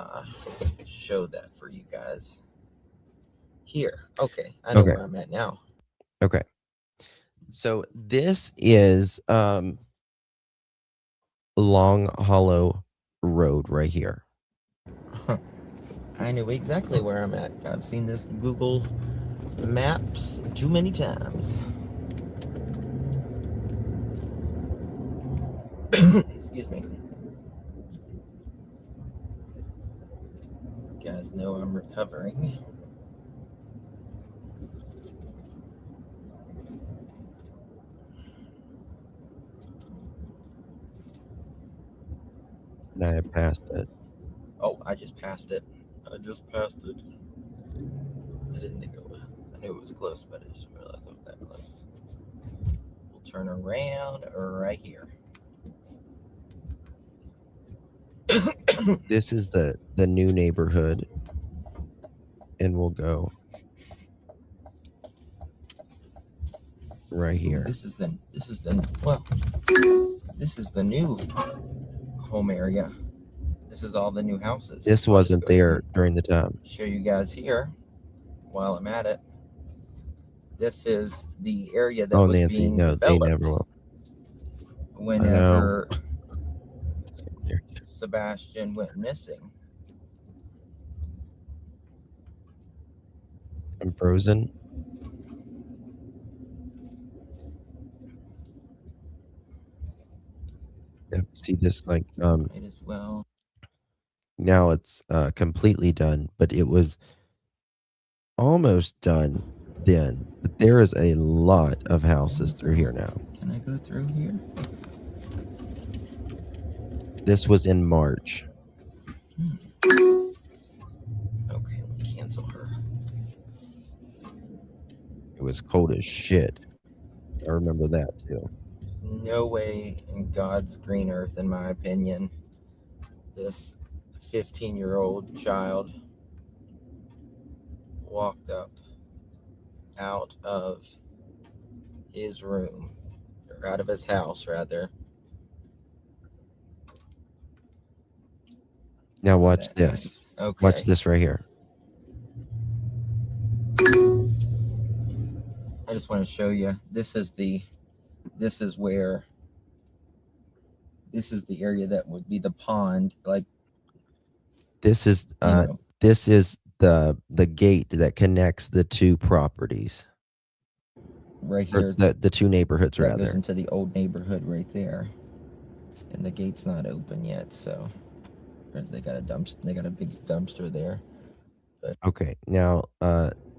show that for you guys here. Okay, I know where I'm at now. Okay, so this is Long Hollow Road right here. I know exactly where I'm at. I've seen this Google Maps too many times. Excuse me. You guys know I'm recovering. And I passed it. Oh, I just passed it. I just passed it. I didn't think it was. I knew it was close, but I just realized it was that close. We'll turn around right here. This is the new neighborhood, and we'll go right here. This is the new home area. This is all the new houses. This I'll just wasn't go ahead there and during the time. show you guys here while I'm at it. This is the area that Oh, was Nancy, being no, they never developed will. whenever Sebastian went missing. I'm frozen. Yeah, see this like Might as well. now it's completely done, but it was almost done then. But there is a lot of houses through here now. Can I go through here? This was in March. Okay, let me cancel her. It was cold as shit. I remember that too. There's no way in God's green earth, in my opinion, this 15-year-old child walked up out of his room, or out of his house, rather. Now watch this. Okay. Watch this right here. I just want to show you. This is the area that would be the pond. Like, This is this is the gate that connects the two properties. Right Or here. the two neighborhoods that rather. goes into the old neighborhood right there. And the gate's not open yet, so they got a big dumpster there. But okay, now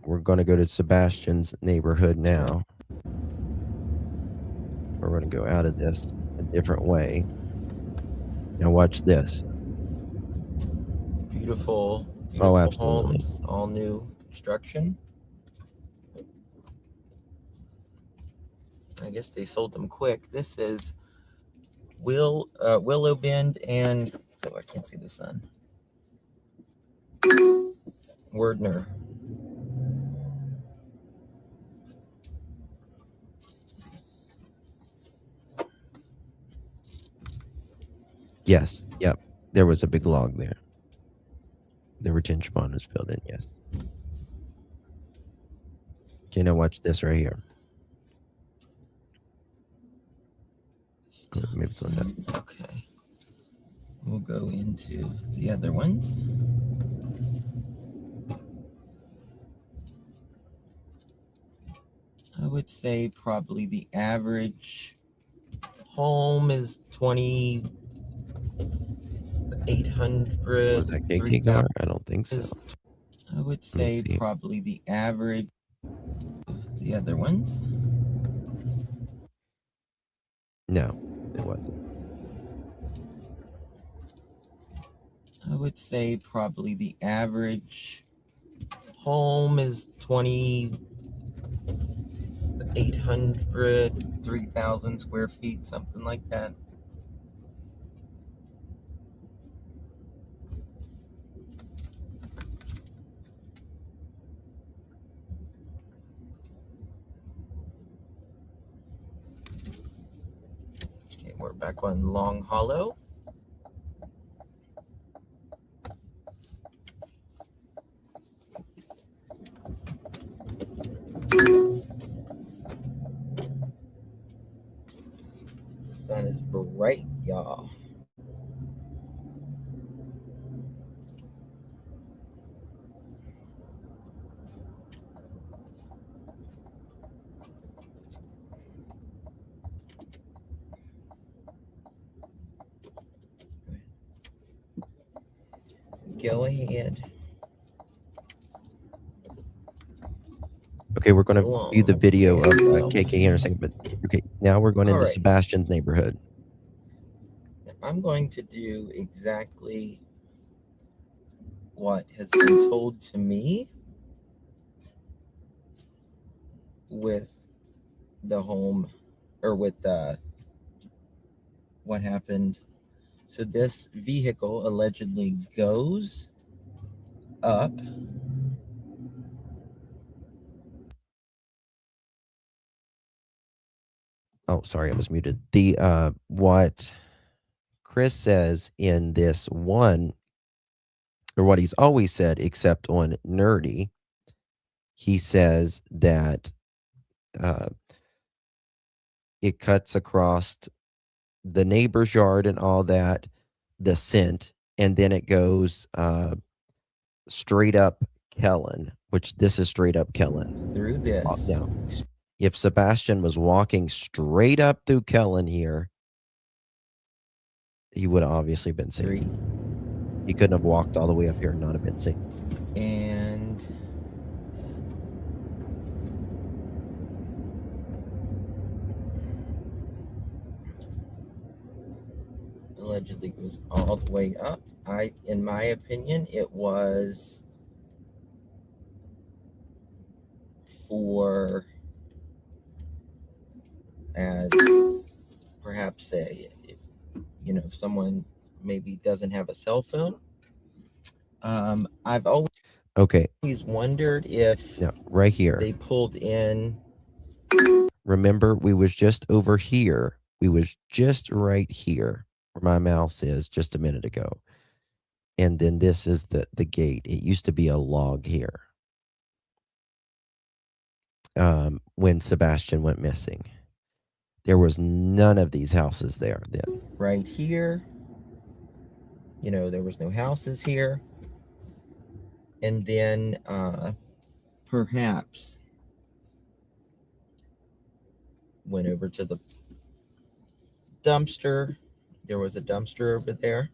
we're gonna go to Sebastian's neighborhood now. We're gonna go out of this a different way. Now watch this. Beautiful absolutely. homes, all new construction. I guess they sold them quick. This is Willow Bend and I can't see the sun. Wordner. Yes, yep. There was a big log there. The retention pond was filled in, yes. Okay, now watch this right here. Maybe it's on that. Okay. We'll go into the other ones. I would say probably the average home is 2,800. Was that KK car? I don't think so. I would say probably the average. The other ones? No, it wasn't. I would say probably the average home is 2,800, 3,000 square feet, something like that. Okay, we're back on Long Hollow. The sun is bright, y'all. Go ahead. Okay, we're going to view the video of KK here in a second, but okay, now we're going into Sebastian's neighborhood. I'm going to do exactly what has been told to me with the home, or with what happened. So this vehicle allegedly goes up. Oh, sorry, I was muted. The what Chris says in this one, or what he's always said, except on Nerdy, he says that it cuts across the neighbor's yard and all that, the scent, and then it goes straight up Kellen, which this is straight up Kellen. Through this. Now, if Sebastian was walking straight up through Kellen here, he would have obviously been seen. 3. He couldn't have walked all the way up here and not have been seen. And allegedly goes all the way up. In my opinion, it was for, as perhaps if someone maybe doesn't have a cell phone. I've always wondered if right here they pulled in. Remember, we was just over here. We was just right here where my mouse is just a minute ago. And then this is the gate. It used to be a log here. When Sebastian went missing. There was none of these houses there then. Right here. There was no houses here. And then perhaps went over to the dumpster. There was a dumpster over there.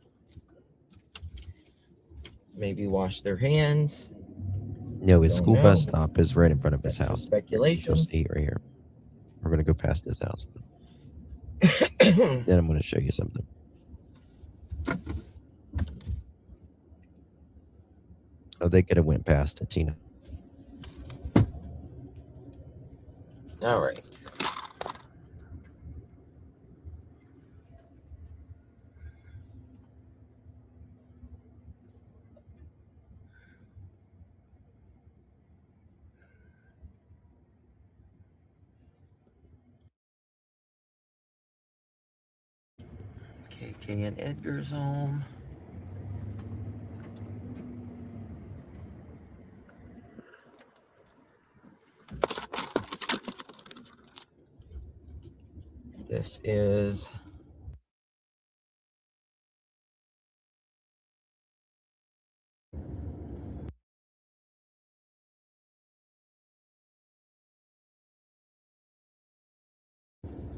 Maybe wash their hands. No, his school bus stop is right in front of his house. Speculation. You'll see right here. We're going to go past his house. Then I'm going to show you something. Oh, they could have went past it, Tina. All right. KK and Edgar's home. This is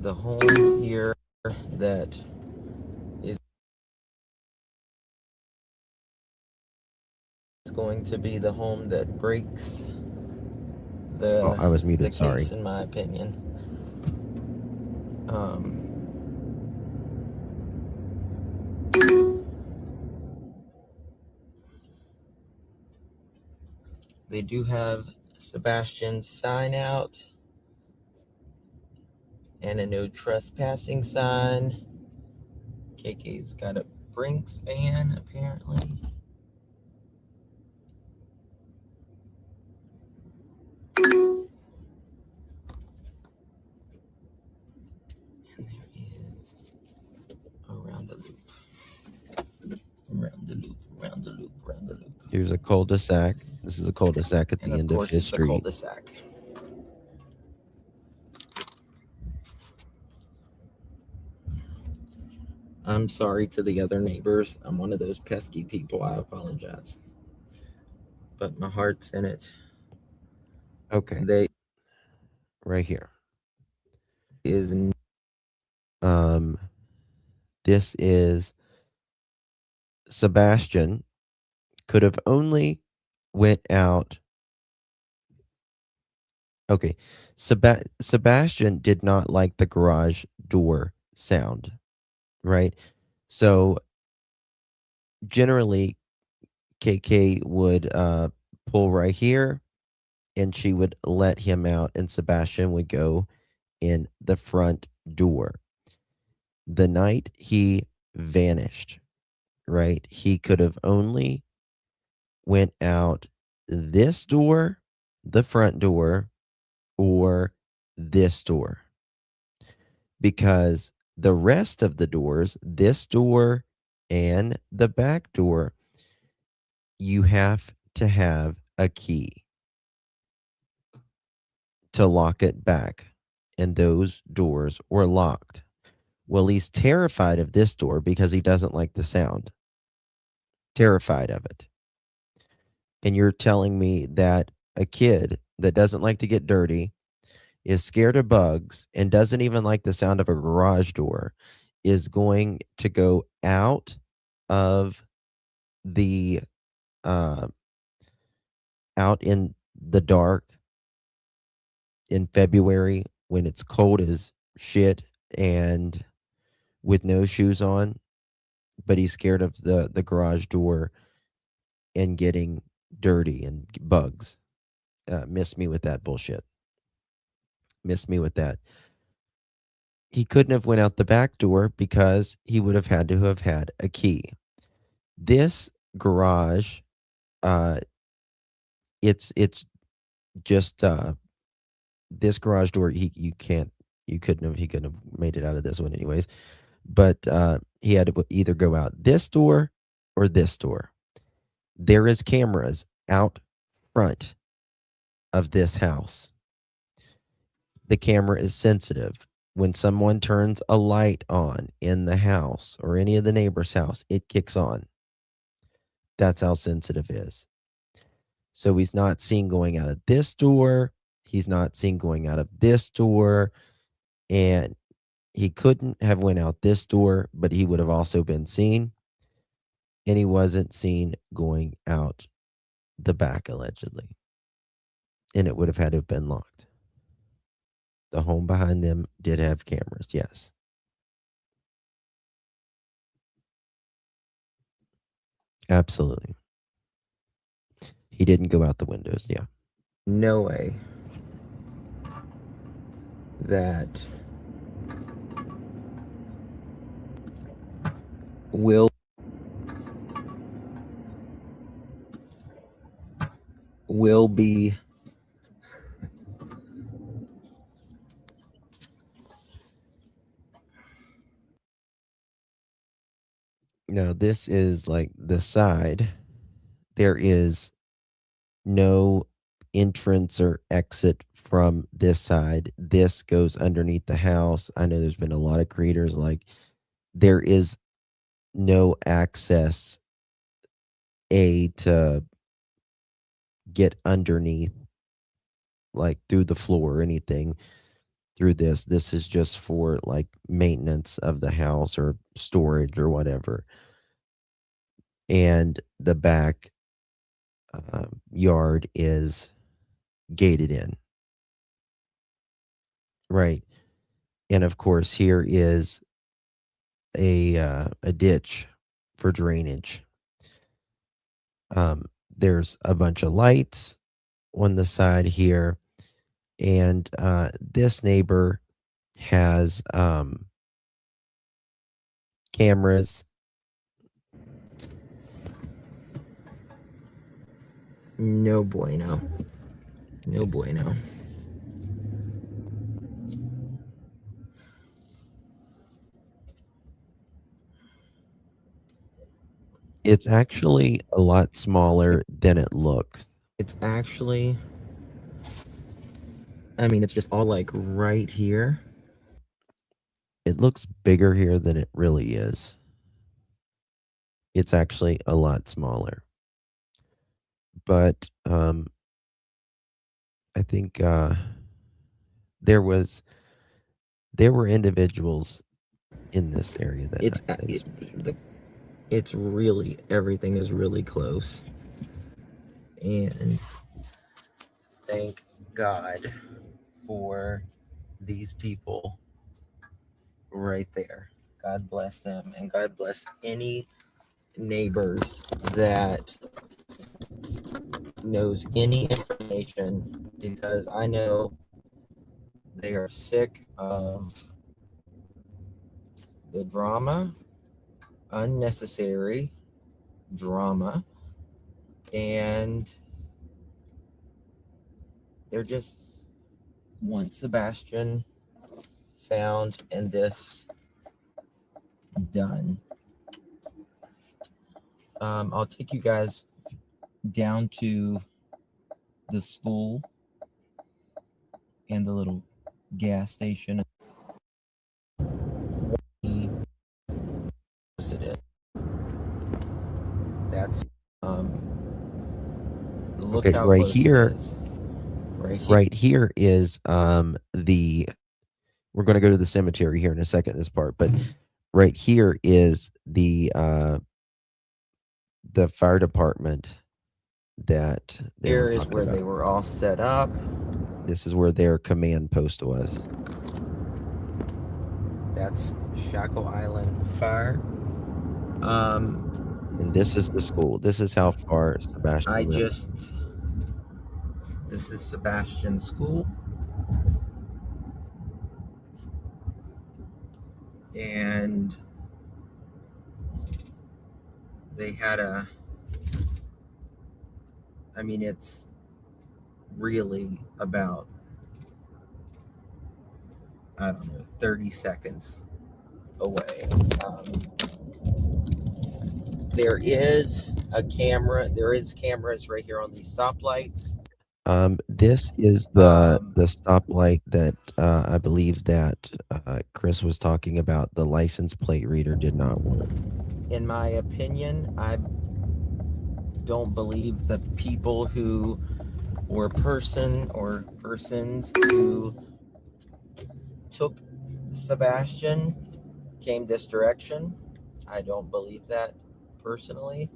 the home here that is going to be the home that breaks the I was muted, case, sorry. in my opinion. They do have Sebastian's sign out and a no trespassing sign. KK's got a Brinks van, apparently. And there is around the loop. Around the loop, around the loop, around the loop. Here's a cul-de-sac. This is a cul-de-sac at the end of his street. Of course, it's a cul-de-sac. I'm sorry to the other neighbors. I'm one of those pesky people. I apologize. But my heart's in it. Okay. Right here. This is Sebastian could have only went out. Okay. Sebastian did not like the garage door sound, right? So generally KK would pull right here and she would let him out and Sebastian would go in the front door. The night he vanished, right? He could have only went out this door, the front door, or this door. Because The rest of the doors, this door and the back door, you have to have a key to lock it back. And those doors were locked. Well, he's terrified of this door because he doesn't like the sound. Terrified of it. And you're telling me that a kid that doesn't like to get dirty, is scared of bugs, and doesn't even like the sound of a garage door is going to go out of the uh, out in the dark in February when it's cold as shit and with no shoes on, but he's scared of the garage door and getting dirty and bugs. Miss me with that bullshit. Miss me with that. He couldn't have went out the back door because he would have had to have had a key. This garage, uh, it's just this garage door. He couldn't have made it out of this one anyways. But he had to either go out this door or this door. There is cameras out front of this house. The camera is sensitive. When someone turns a light on in the house or any of the neighbor's house, it kicks on. That's how sensitive it is. So he's not seen going out of this door. He's not seen going out of this door. And he couldn't have went out this door, but he would have also been seen. And he wasn't seen going out the back, allegedly. And it would have had to have been locked. The home behind them did have cameras, yes. Absolutely. He didn't go out the windows, yeah. No way that will be now this is like the side. There is no entrance or exit from this side. This goes underneath the house. I know there's been a lot of creators like there is no access to get underneath like through the floor or anything through this. This is just for like maintenance of the house or storage or whatever. And the back yard is gated in. Right. And of course, here is a ditch for drainage. There's a bunch of lights on the side here, and this neighbor has cameras. No bueno. No bueno. It's actually a lot smaller than it looks. It's actually, I mean, it's just all like right here. It looks bigger here than it really is. It's actually a lot smaller. But I think there were individuals in this area that it's really, everything is really close. And thank God for these people right there. God bless them, and God bless any neighbors that knows any information, because I know they are sick of the drama, unnecessary drama, and they're just want Sebastian found in this done, I'll take you guys down to the school and the little gas station. That's look Okay, how right close it here, is. Right here. right here is the we're going to go to the cemetery here in a second, this part, but right here is the fire department that they Here were is talking where about. they were all set up. This is where their command post was. That's Shackle Island Fire. And this is the school. This is how far Sebastian lived. This is Sebastian's school. And they had it's really about, 30 seconds away. There is a camera. There is cameras right here on these stoplights. This is the stoplight that I believe that Chris was talking about. The license plate reader did not work. In my opinion, I don't believe the people who or persons who took Sebastian came this direction. I don't believe that personally.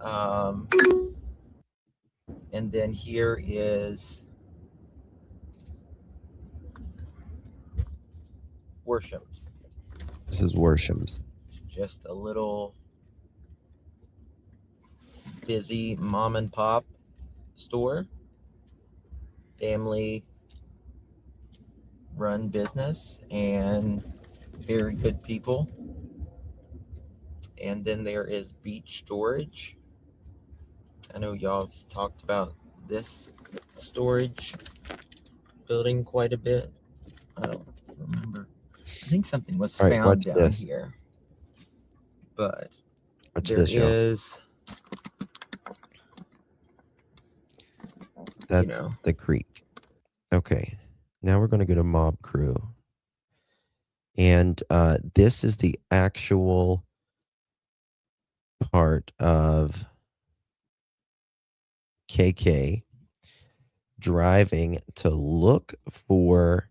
And then here is Worsham's. This is Worsham's. Just a little busy mom and pop store, family run business, and very good people. And then there is Beach Storage. I know y'all have talked about this storage building quite a bit. I don't remember. I think something was found down here. But there is, that's the creek. Okay. Now we're going to go to Mob Crew. And this is the actual part of KK driving to look for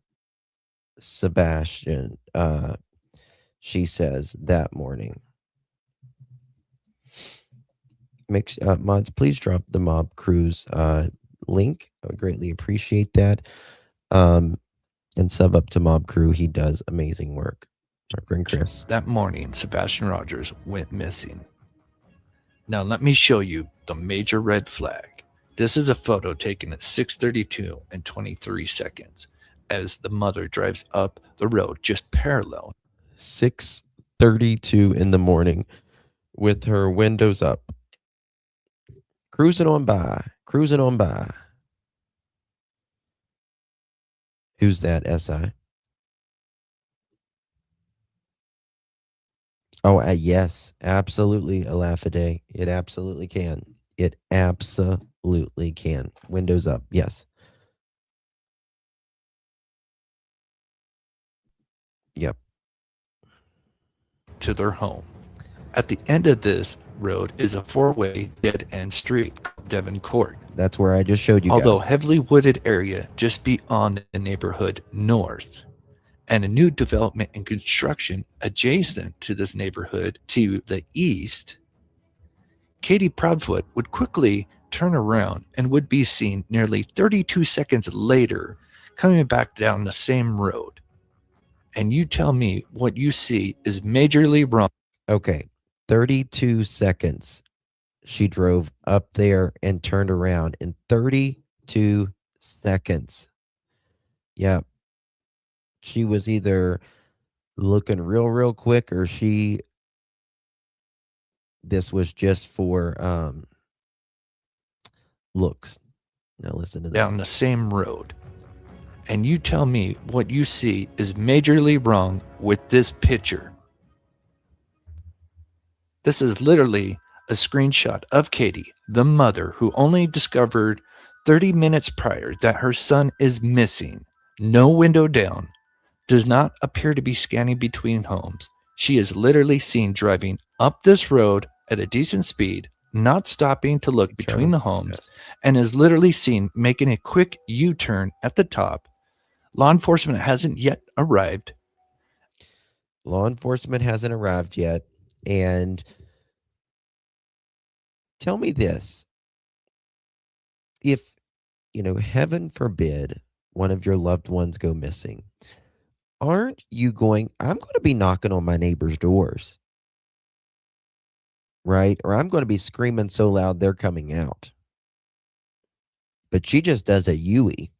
Sebastian, she says, that morning. Mods, please drop the Mob Crew's link. I would greatly appreciate that. And sub up to Mob Crew. He does amazing work. Our friend Chris. That morning, Sebastian Rogers went missing. Now let me show you the major red flag. This is a photo taken at 6:32 and 23 seconds as the mother drives up the road just parallel. 6:32 in the morning with her windows up. Cruising on by. Who's that, SI? Oh, yes, absolutely a laugh a day. It absolutely can. It absolutely can. Windows up, yes. Yep. To their home. At the end of this road is a four-way dead-end street called Devon Court. That's where I just showed you Although guys. heavily wooded area just beyond the neighborhood north, and a new development and construction adjacent to this neighborhood to the east, Katie Proudfoot would quickly turn around and would be seen nearly 32 seconds later coming back down the same road. And you tell me what you see is majorly wrong. Okay, 32 seconds. She drove up there and turned around in 32 seconds. Yeah. She was either looking real quick or this was just for looks. Now listen to this. Down the same road. And you tell me what you see is majorly wrong with this picture. This is literally a screenshot of Katie, the mother who only discovered 30 minutes prior that her son is missing, no window down, does not appear to be scanning between homes. She is literally seen driving up this road at a decent speed, not stopping to look between the homes, Yes. and is literally seen making a quick U-turn at the top. Law enforcement hasn't yet arrived. Law enforcement hasn't arrived yet. And tell me this, if, heaven forbid one of your loved ones go missing, aren't you going, I'm going to be knocking on my neighbor's doors, right? Or I'm going to be screaming so loud they're coming out. But she just does a Yui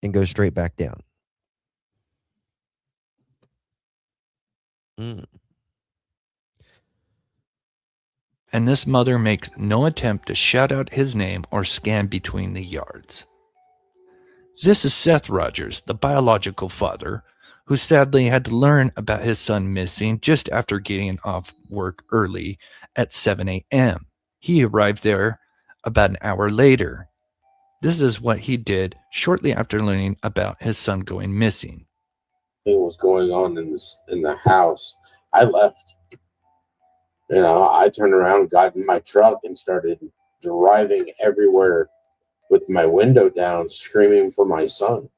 and goes straight back down. Mm. And this mother makes no attempt to shout out his name or scan between the yards. This is Seth Rogers, the biological father, who sadly had to learn about his son missing just after getting off work early at 7 a.m. He arrived there about an hour later. This is what he did shortly after learning about his son going missing. Thing was going on in the house. I left. I turned around, got in my truck, and started driving everywhere with my window down, screaming for my son.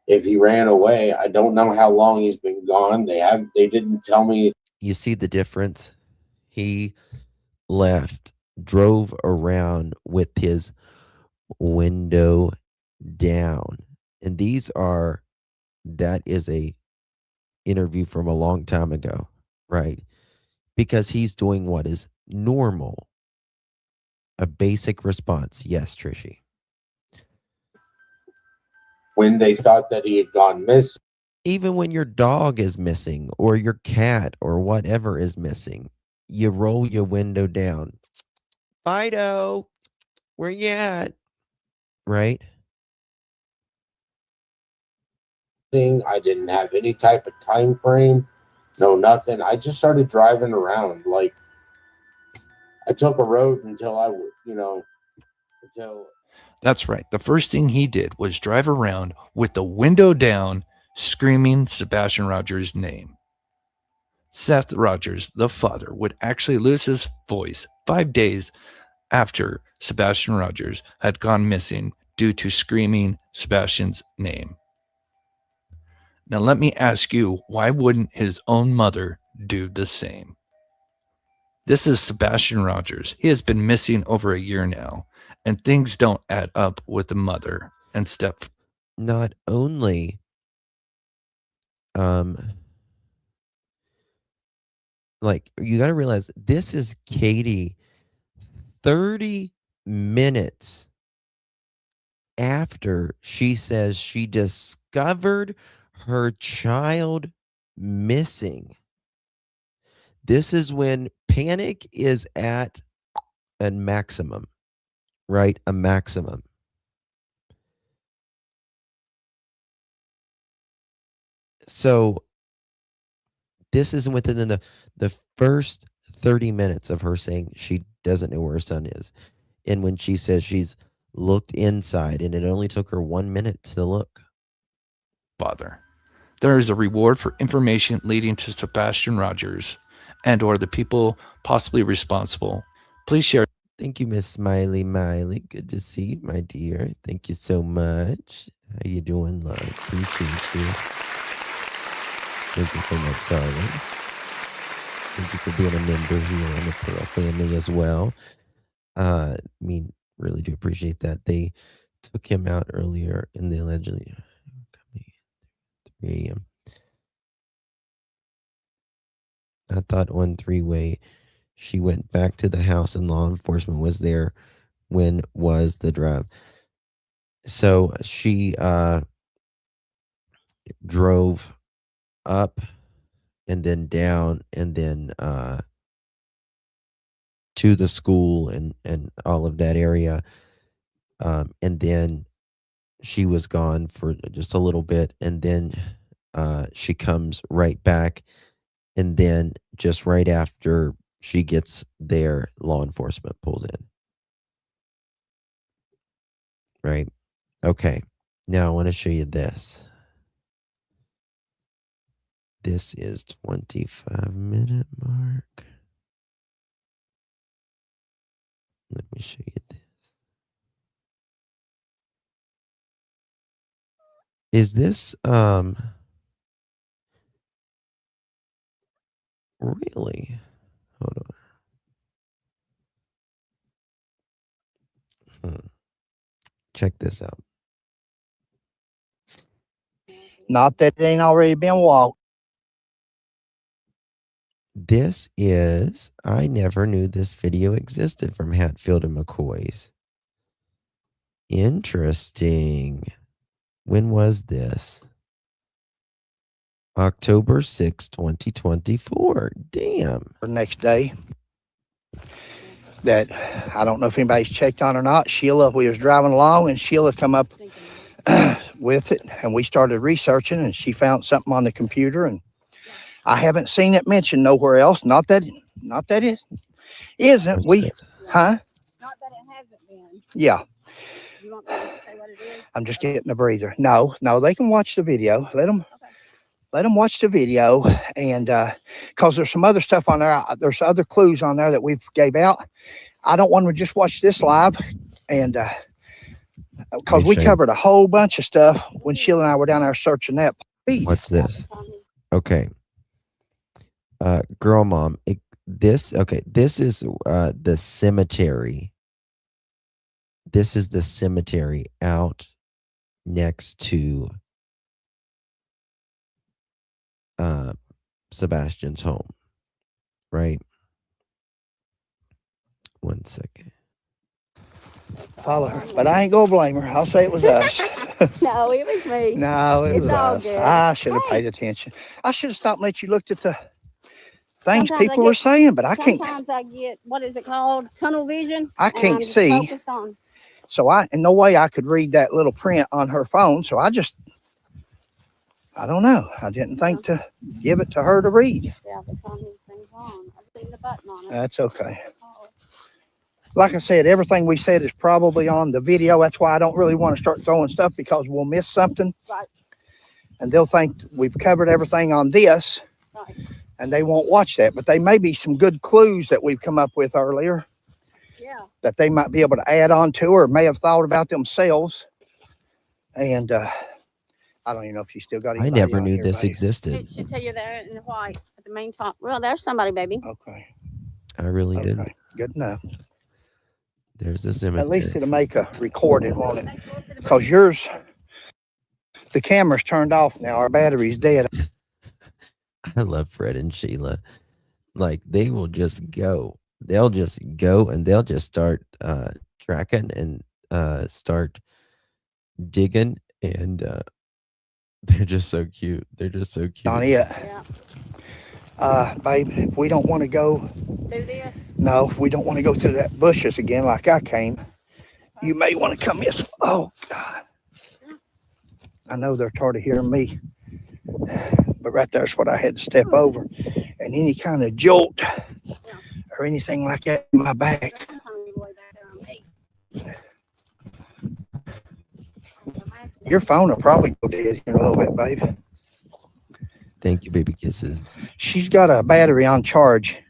If he ran away, I don't know how long he's been gone. They didn't tell me. You see the difference? He left, drove around with his window down. And that is a interview from a long time ago, right? Because he's doing what is normal. A basic response. Yes, Trishy. When they thought that he had gone missing. Even when your dog is missing or your cat or whatever is missing, you roll your window down. Fido, where you at? Right? I didn't have any type of time frame, no nothing. I just started driving around. Like, I took a road until until. That's right. The first thing he did was drive around with the window down, screaming Sebastian Rogers' name. Seth Rogers, the father, would actually lose his voice 5 days after Sebastian Rogers had gone missing due to screaming Sebastian's name. Now, let me ask you, why wouldn't his own mother do the same? This is Sebastian Rogers. He has been missing over a year now, and things don't add up with the mother and step. Not only like, you got to realize this is Katie 30 minutes after she says she discovered her child missing. This is when panic is at a maximum, right? A maximum. So this is within the first 30 minutes of her saying she doesn't know where her son is. And when she says she's looked inside and it only took her 1 minute to look. Father. There is a reward for information leading to Sebastian Rogers and or the people possibly responsible. Please share. Thank you, Miss Smiley Miley. Good to see you, my dear. Thank you so much. How you doing, love? Appreciate you. Thank you so much, darling. Thank you for being a member here on the Pearl family as well. Really do appreciate that. They took him out earlier in the allegedly 3 a.m. I thought on three-way she went back to the house and law enforcement was there. When was the drive? So she drove up and then down and then to the school and all of that area. And then she was gone for just a little bit. And then she comes right back And then just right after she gets there, law enforcement pulls in. Right? Okay. Now I want to show you this. This is 25-minute mark. Let me show you this. Is this really? Hold on. Check this out. Not that it ain't already been walked. This is, I never knew this video existed from Hatfield and McCoy's. Interesting. When was this? October 6, 2024. Damn. The next day, that I don't know if anybody's checked on or not. Sheila, we was driving along and Sheila come up with it, and we started researching, and she found something on the computer, and I haven't seen it mentioned nowhere else. Not that it isn't. What's this? Huh? Not that it hasn't been. Yeah. You want me to say what it is? I'm just getting a breather. No, they can watch the video. Let them watch the video, and because there's some other stuff on there. There's other clues on there that we've gave out. I don't want to just watch this live, and because we covered a whole bunch of stuff when Sheila and I were down there searching that. What's this? Okay. Girl mom, this is the cemetery. This is the cemetery out next to Sebastian's home, right? 1 second. Follow her, but I ain't gonna blame her. I'll say it was us. No, it was me. No, it was all us. good. I should have paid attention. I should have stopped and let you look at the things people were saying, but I can't. Sometimes I get, what is it called? Tunnel vision. I and can't I'm just see. focused on. So in no way I could read that little print on her phone. So I don't know. I didn't think to give it to her to read. Yeah, but turn these things on. I've seen the button on it. That's okay. Like I said, everything we said is probably on the video. That's why I don't really want to start throwing stuff, because we'll miss something. Right. And they'll think we've covered everything on this. Right. And they won't watch that. But they may be some good clues that we've come up with earlier. Yeah. That they might be able to add on to, or may have thought about themselves. And I don't even know if you still got it. I never knew this existed. It should tell you there in the white at the main top. Well, there's somebody, baby. Okay. I really didn't. Okay. Good enough. There's the cemetery. At least it'll make a recording on it. Because yours, the camera's turned off now. Our battery's dead. I love Fred and Sheila. Like, they will just go. They'll just go and they'll just start tracking and start digging, and they're just so cute. They're just so cute. On it. Yeah. Babe, if we don't want to go, Do this. no, if we don't want to go through that bushes again like I came, you may want to come this. Oh, God. I know they're tired of hearing me. But right there's what I had to step over. And any kind of jolt or anything like that in my back. Your phone will probably go dead in a little bit, babe. Thank you, baby kisses. She's got a battery on charge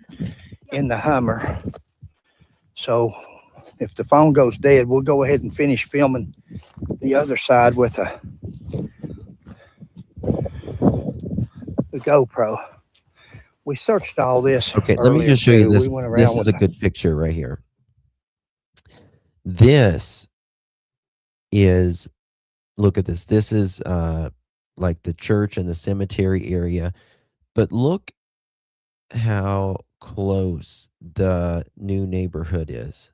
in the Hummer. So if the phone goes dead, we'll go ahead and finish filming the other side with the GoPro. We searched all this. Okay, let me just show you this. We went This around is with a good picture right here. This is, look at this. This is like the church and the cemetery area. But look how close the new neighborhood is,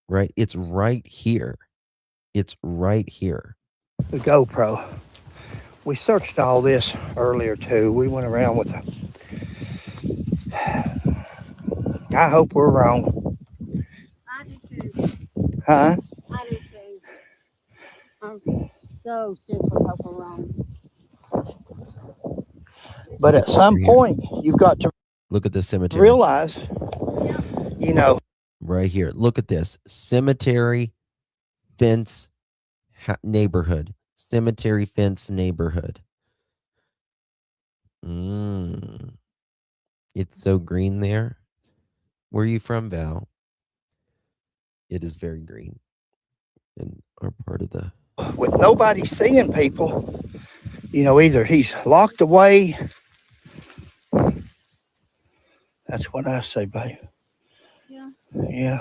right? It's right here. It's right here. the GoPro. We searched all this earlier too. We went around with I hope we're wrong. I do too. Huh? I do too. I'm so seriously hope we're wrong. But Look at this some right here. point, you've got to Look at the cemetery realize, you know, right here. Look at this cemetery fence neighborhood. Cemetery fence neighborhood. It's so green there. Where are you from, Val? It is very green in our part of the. with nobody seeing people, either he's locked away. That's what I say, babe. Yeah. Yeah.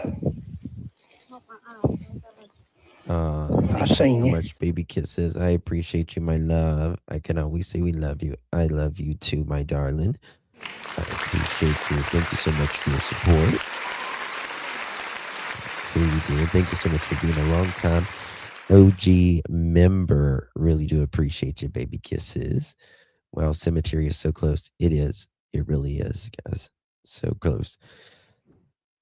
I Thank seen you so you. much, baby kisses. I appreciate you, my love. I can always say we love you. I love you too, my darling. I appreciate you. Thank you so much for your support. Really do. And thank you so much for being a long time OG member. Really do appreciate you, baby kisses. Wow, cemetery is so close. It is. It really is, guys. So close.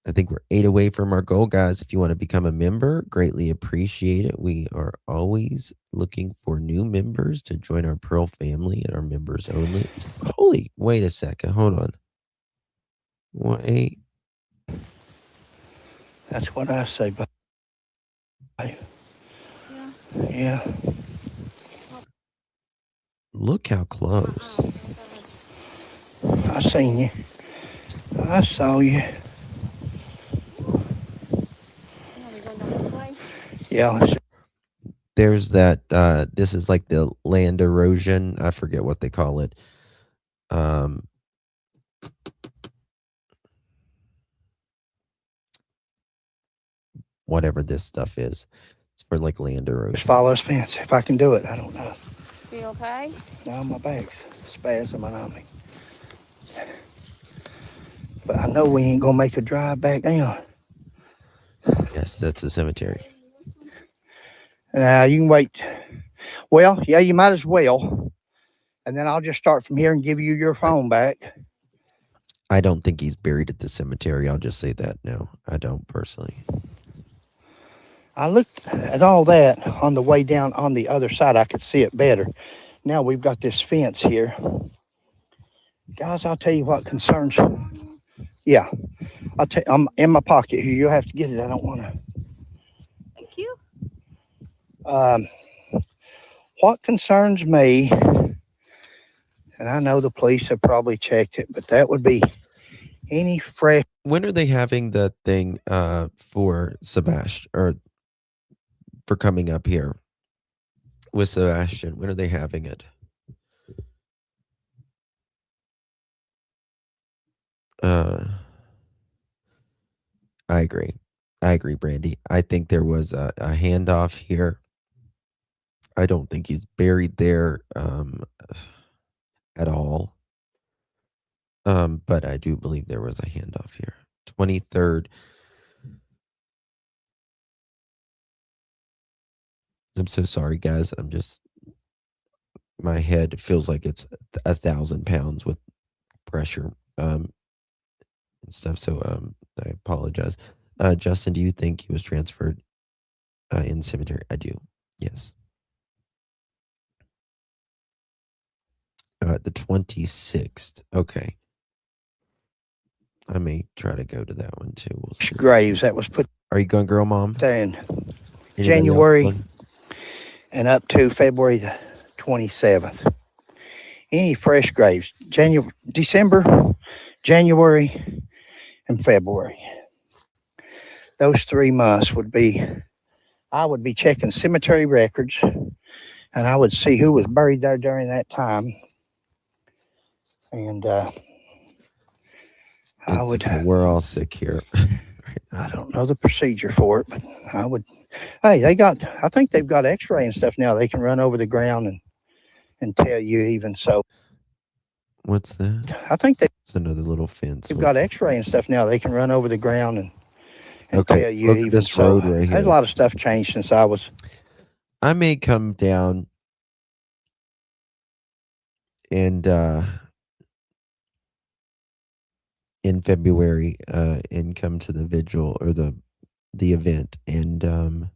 I think we're 8 away from our goal, guys. If you want to become a member, greatly appreciate it. We are always looking for new members to join our Pearl family and our members only. Holy, wait a second. Hold on. Wait. That's what I say, babe. Yeah. Look how close. I seen you. I saw you. Yeah. There's that this is like the land erosion. I forget what they call it. Whatever this stuff is. It's for like land erosion. Just follow his fence. If I can do it, I don't know. You okay? Now my bag's spasming on me. But I know we ain't gonna make a drive back down. Yes, that's the cemetery. Now you can wait. Well, yeah, you might as well. And then I'll just start from here and give you your phone back. I don't think he's buried at the cemetery. I'll just say that. No, I don't personally. I looked at all that on the way down on the other side. I could see it better. Now we've got this fence here. Guys, I'll tell you what concerns. Yeah, I'm in my pocket here. You'll have to get it. I don't want to. Thank you. What concerns me, and I know the police have probably checked it, but that would be any fresh. When are they having the thing for Sebastian or for coming up here with Sebastian? When are they having it? I agree, Brandy. I think there was a handoff here. I don't think he's buried there at all. But I do believe there was a handoff here. 23rd. I'm so sorry, guys. My head feels like it's 1,000 pounds with pressure and stuff. So I apologize. Justin, do you think he was transferred in cemetery? I do. Yes. The 26th. Okay. I may try to go to that one too. We'll see. Graves that was put. Are you going, girl, mom? In Anybody January else? and up to February the 27th. Any fresh graves? December, January, and February. Those 3 months would be. I would be checking cemetery records, and I would see who was buried there during that time. And I would. We're all sick here. I don't know the procedure for it, but I would. Hey, I think they've got X-ray and stuff now. They can run over the ground and tell you even so. What's that? I think It's another little fence. they've got X-ray and stuff now. They can run over the ground and tell you look even at this so. road right here. There's a lot of stuff changed since I was. I may come down and in February and come to the vigil or the event and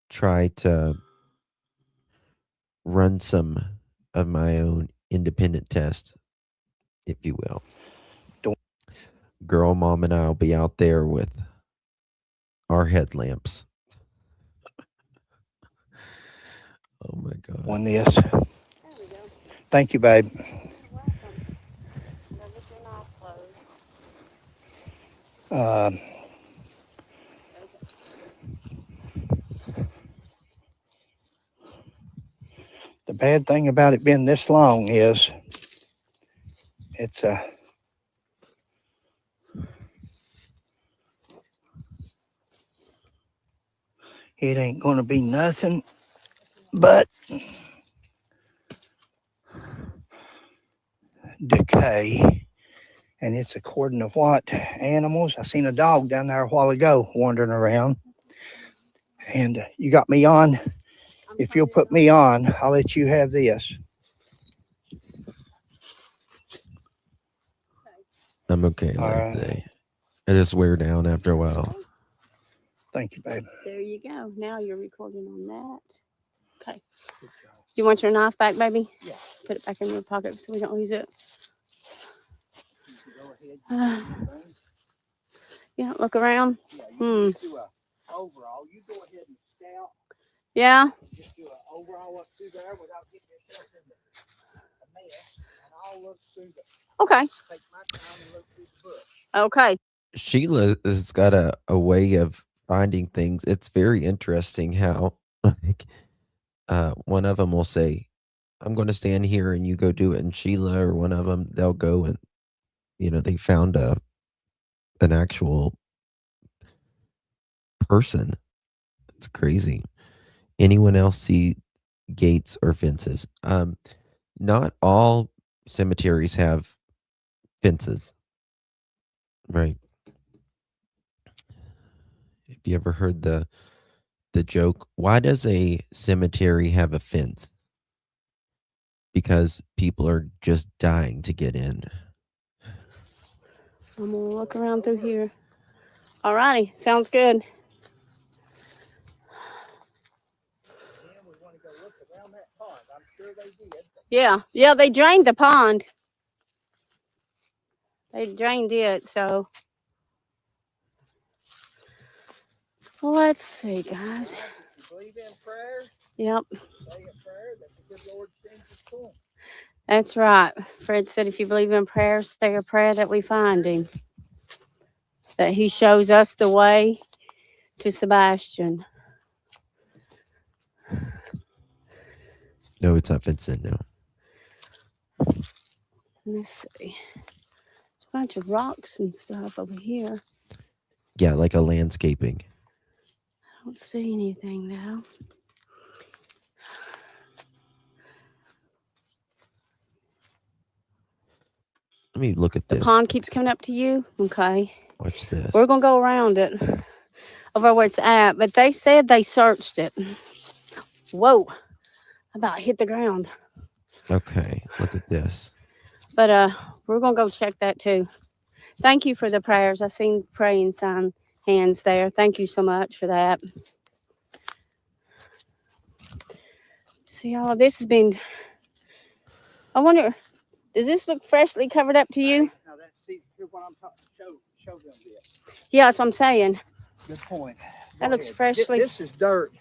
try to run some of my own independent test, if you will. Don't- Girl, mom, and I'll be out there with our headlamps. Oh my God. On this. Thank you, babe. The bad thing about it being this long is it's it ain't going to be nothing but decay. And it's according to what animals. I seen a dog down there a while ago wandering around. And you got me on. If you'll put me on, I'll let you have this. I'm okay. All Like right. today. I just wear down after a while. Thank you, babe. There you go. Now you're recording on that. Okay. Do you want your knife back, baby? Yeah. Put it back in your pocket so we don't lose it. Yeah, look around. Yeah, just do a overall. You go ahead and scout. Yeah. Just do an overall up through there without getting yourself in the mess. And I'll look through the. Okay. Take my time and look through the bush. Okay. Sheila has got a way of finding things. It's very interesting how like one of them will say, I'm going to stand here and you go do it. And Sheila or one of them, they'll go and, they found an actual person. It's crazy. Anyone else see gates or fences? Not all cemeteries have fences, right? Have you ever heard the joke, why does a cemetery have a fence? Because people are just dying to get in. I'm gonna look around through here. Alrighty, sounds good. Then we want to go look around that pond. I'm sure they did. Yeah, they drained the pond. They drained it, so let's see, guys. If you believe in prayer, Yep, say a prayer that the good Lord sends us to him. that's right. Fred said if you believe in prayer, say a prayer that we find him. That he shows us the way to Sebastian. No, it's not fenced in, no. Let's see. There's a bunch of rocks and stuff over here. Yeah, like a landscaping. I don't see anything though. Let me look at The this. pond keeps coming up to you? Okay. Watch this. We're going to go around it over where it's at, but they said they searched it. Whoa. I about hit the ground. Okay, look at this. But we're going to go check that too. Thank you for the prayers. I seen praying sign hands there. Thank you so much for that. See, all of this has been, I wonder, does this look freshly covered up to you? Now that's see here's what I'm talking. Show them this. Yeah, that's what I'm saying. Good point. That Go looks ahead. freshly. This is dirt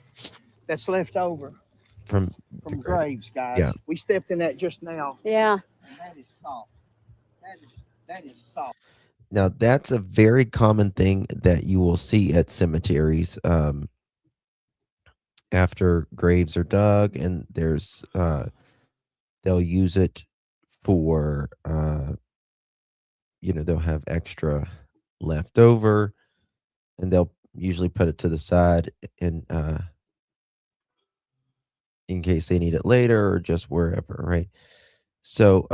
that's left over From from graves, guys. Yeah. We stepped in that just now. Yeah. And that is soft. That is soft. Now, that's a very common thing that you will see at cemeteries after graves are dug, and there's they'll use it for they'll have extra left over, and they'll usually put it to the side in case they need it later or just wherever, right? So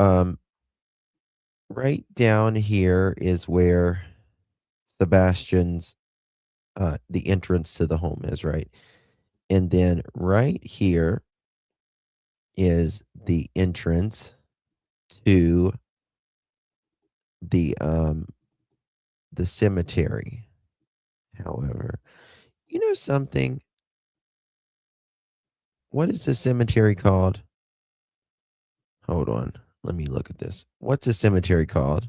right down here is where Sebastian's the entrance to the home is, right? And then right here is the entrance to the cemetery. However, you know something? What is the cemetery called? Hold on. Let me look at this. What's a cemetery called?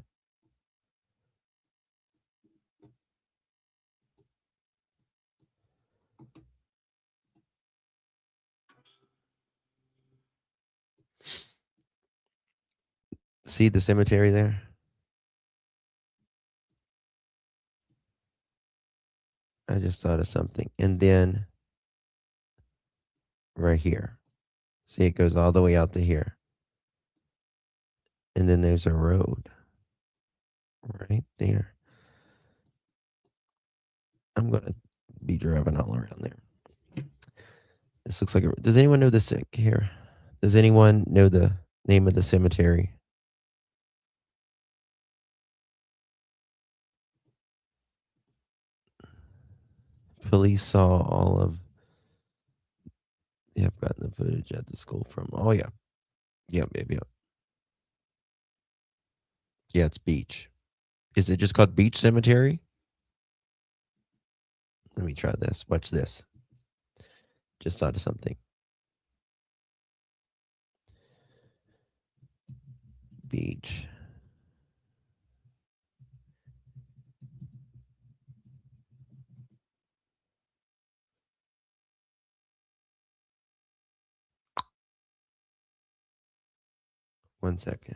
See the cemetery there? I just thought of something. And then right here. See, it goes all the way out to here. And then there's a road right there. I'm going to be driving all around there. This looks like a. Does anyone know this here? Does anyone know the name of the cemetery? Police saw all of. Yeah, I've gotten the footage at the school from. Oh yeah, yeah, baby. Yeah, it's Beach. Is it just called Beach Cemetery? Let me try this. Watch this. Just thought of something. Beach. One second.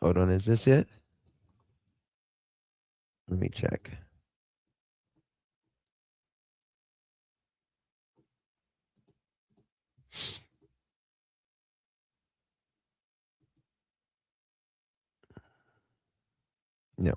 Hold on. Is this it? Let me check. No.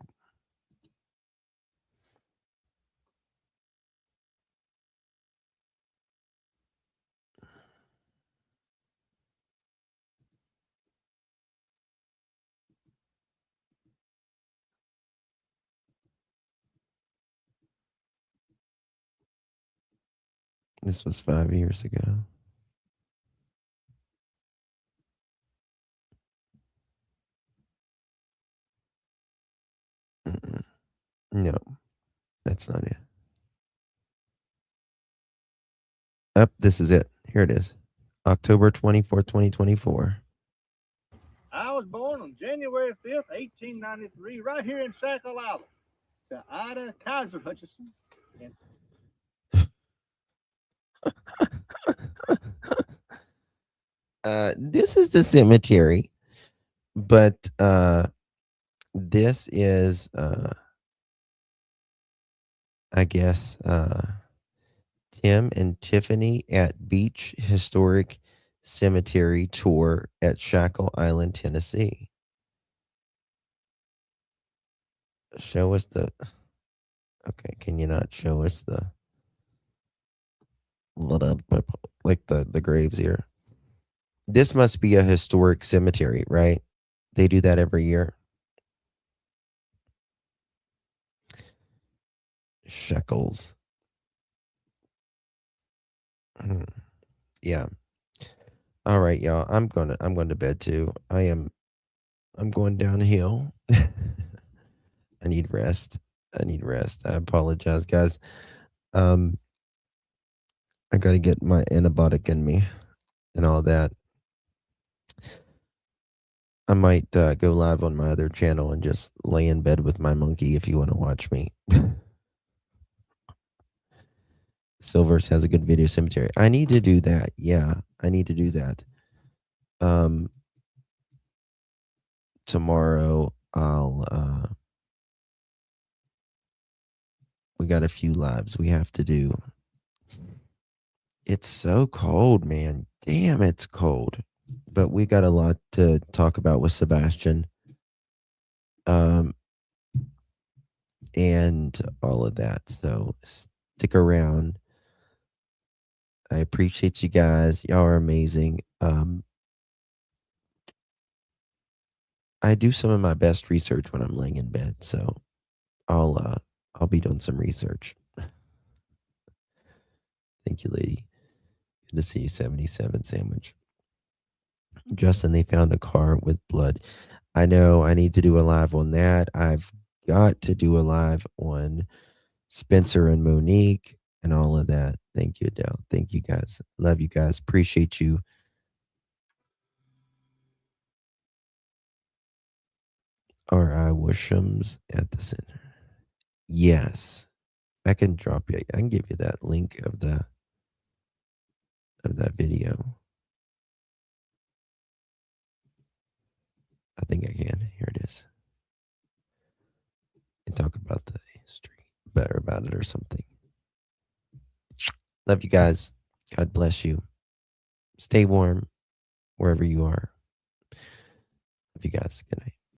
This was 5 years ago. Mm-mm. No, that's not it. Up, this is it. Here it is. October 24th, 2024. I was born on January 5th, 1893, right here in Shackle Island. To Ida Kaiser Hutchison. This is the cemetery, but this is I guess Tim and Tiffany at Beach Historic Cemetery tour at Shackle Island, Tennessee. Show us the. Okay, can you not show us the like the graves here? This must be a historic cemetery, right? They do that every year. Shekels. Yeah. All right, y'all. I'm going to bed too. I'm going downhill. I need rest. I apologize, guys. I got to get my antibiotic in me and all that. I might go live on my other channel and just lay in bed with my monkey if you want to watch me. Silvers has a good video cemetery. I need to do that. Yeah, I need to do that. Tomorrow I'll we got a few lives we have to do. It's so cold, man. Damn, it's cold. But we got a lot to talk about with Sebastian. And all of that. So stick around. I appreciate you guys. Y'all are amazing. I do some of my best research when I'm laying in bed, so I'll be doing some research. Thank you, lady. Good to see you, 77 sandwich. Justin, they found a car with blood. I know I need to do a live on that. I've got to do a live on Spencer and Monique and all of that. Thank you, Adele. Thank you guys. Love you guys. Appreciate you. R.I. Wisham's at the center. Yes. I can drop you. I can give you that link of that video. I think I can. Here it is. And talk about the history, better about it or something. Love you guys. God bless you. Stay warm wherever you are. Love you guys. Good night.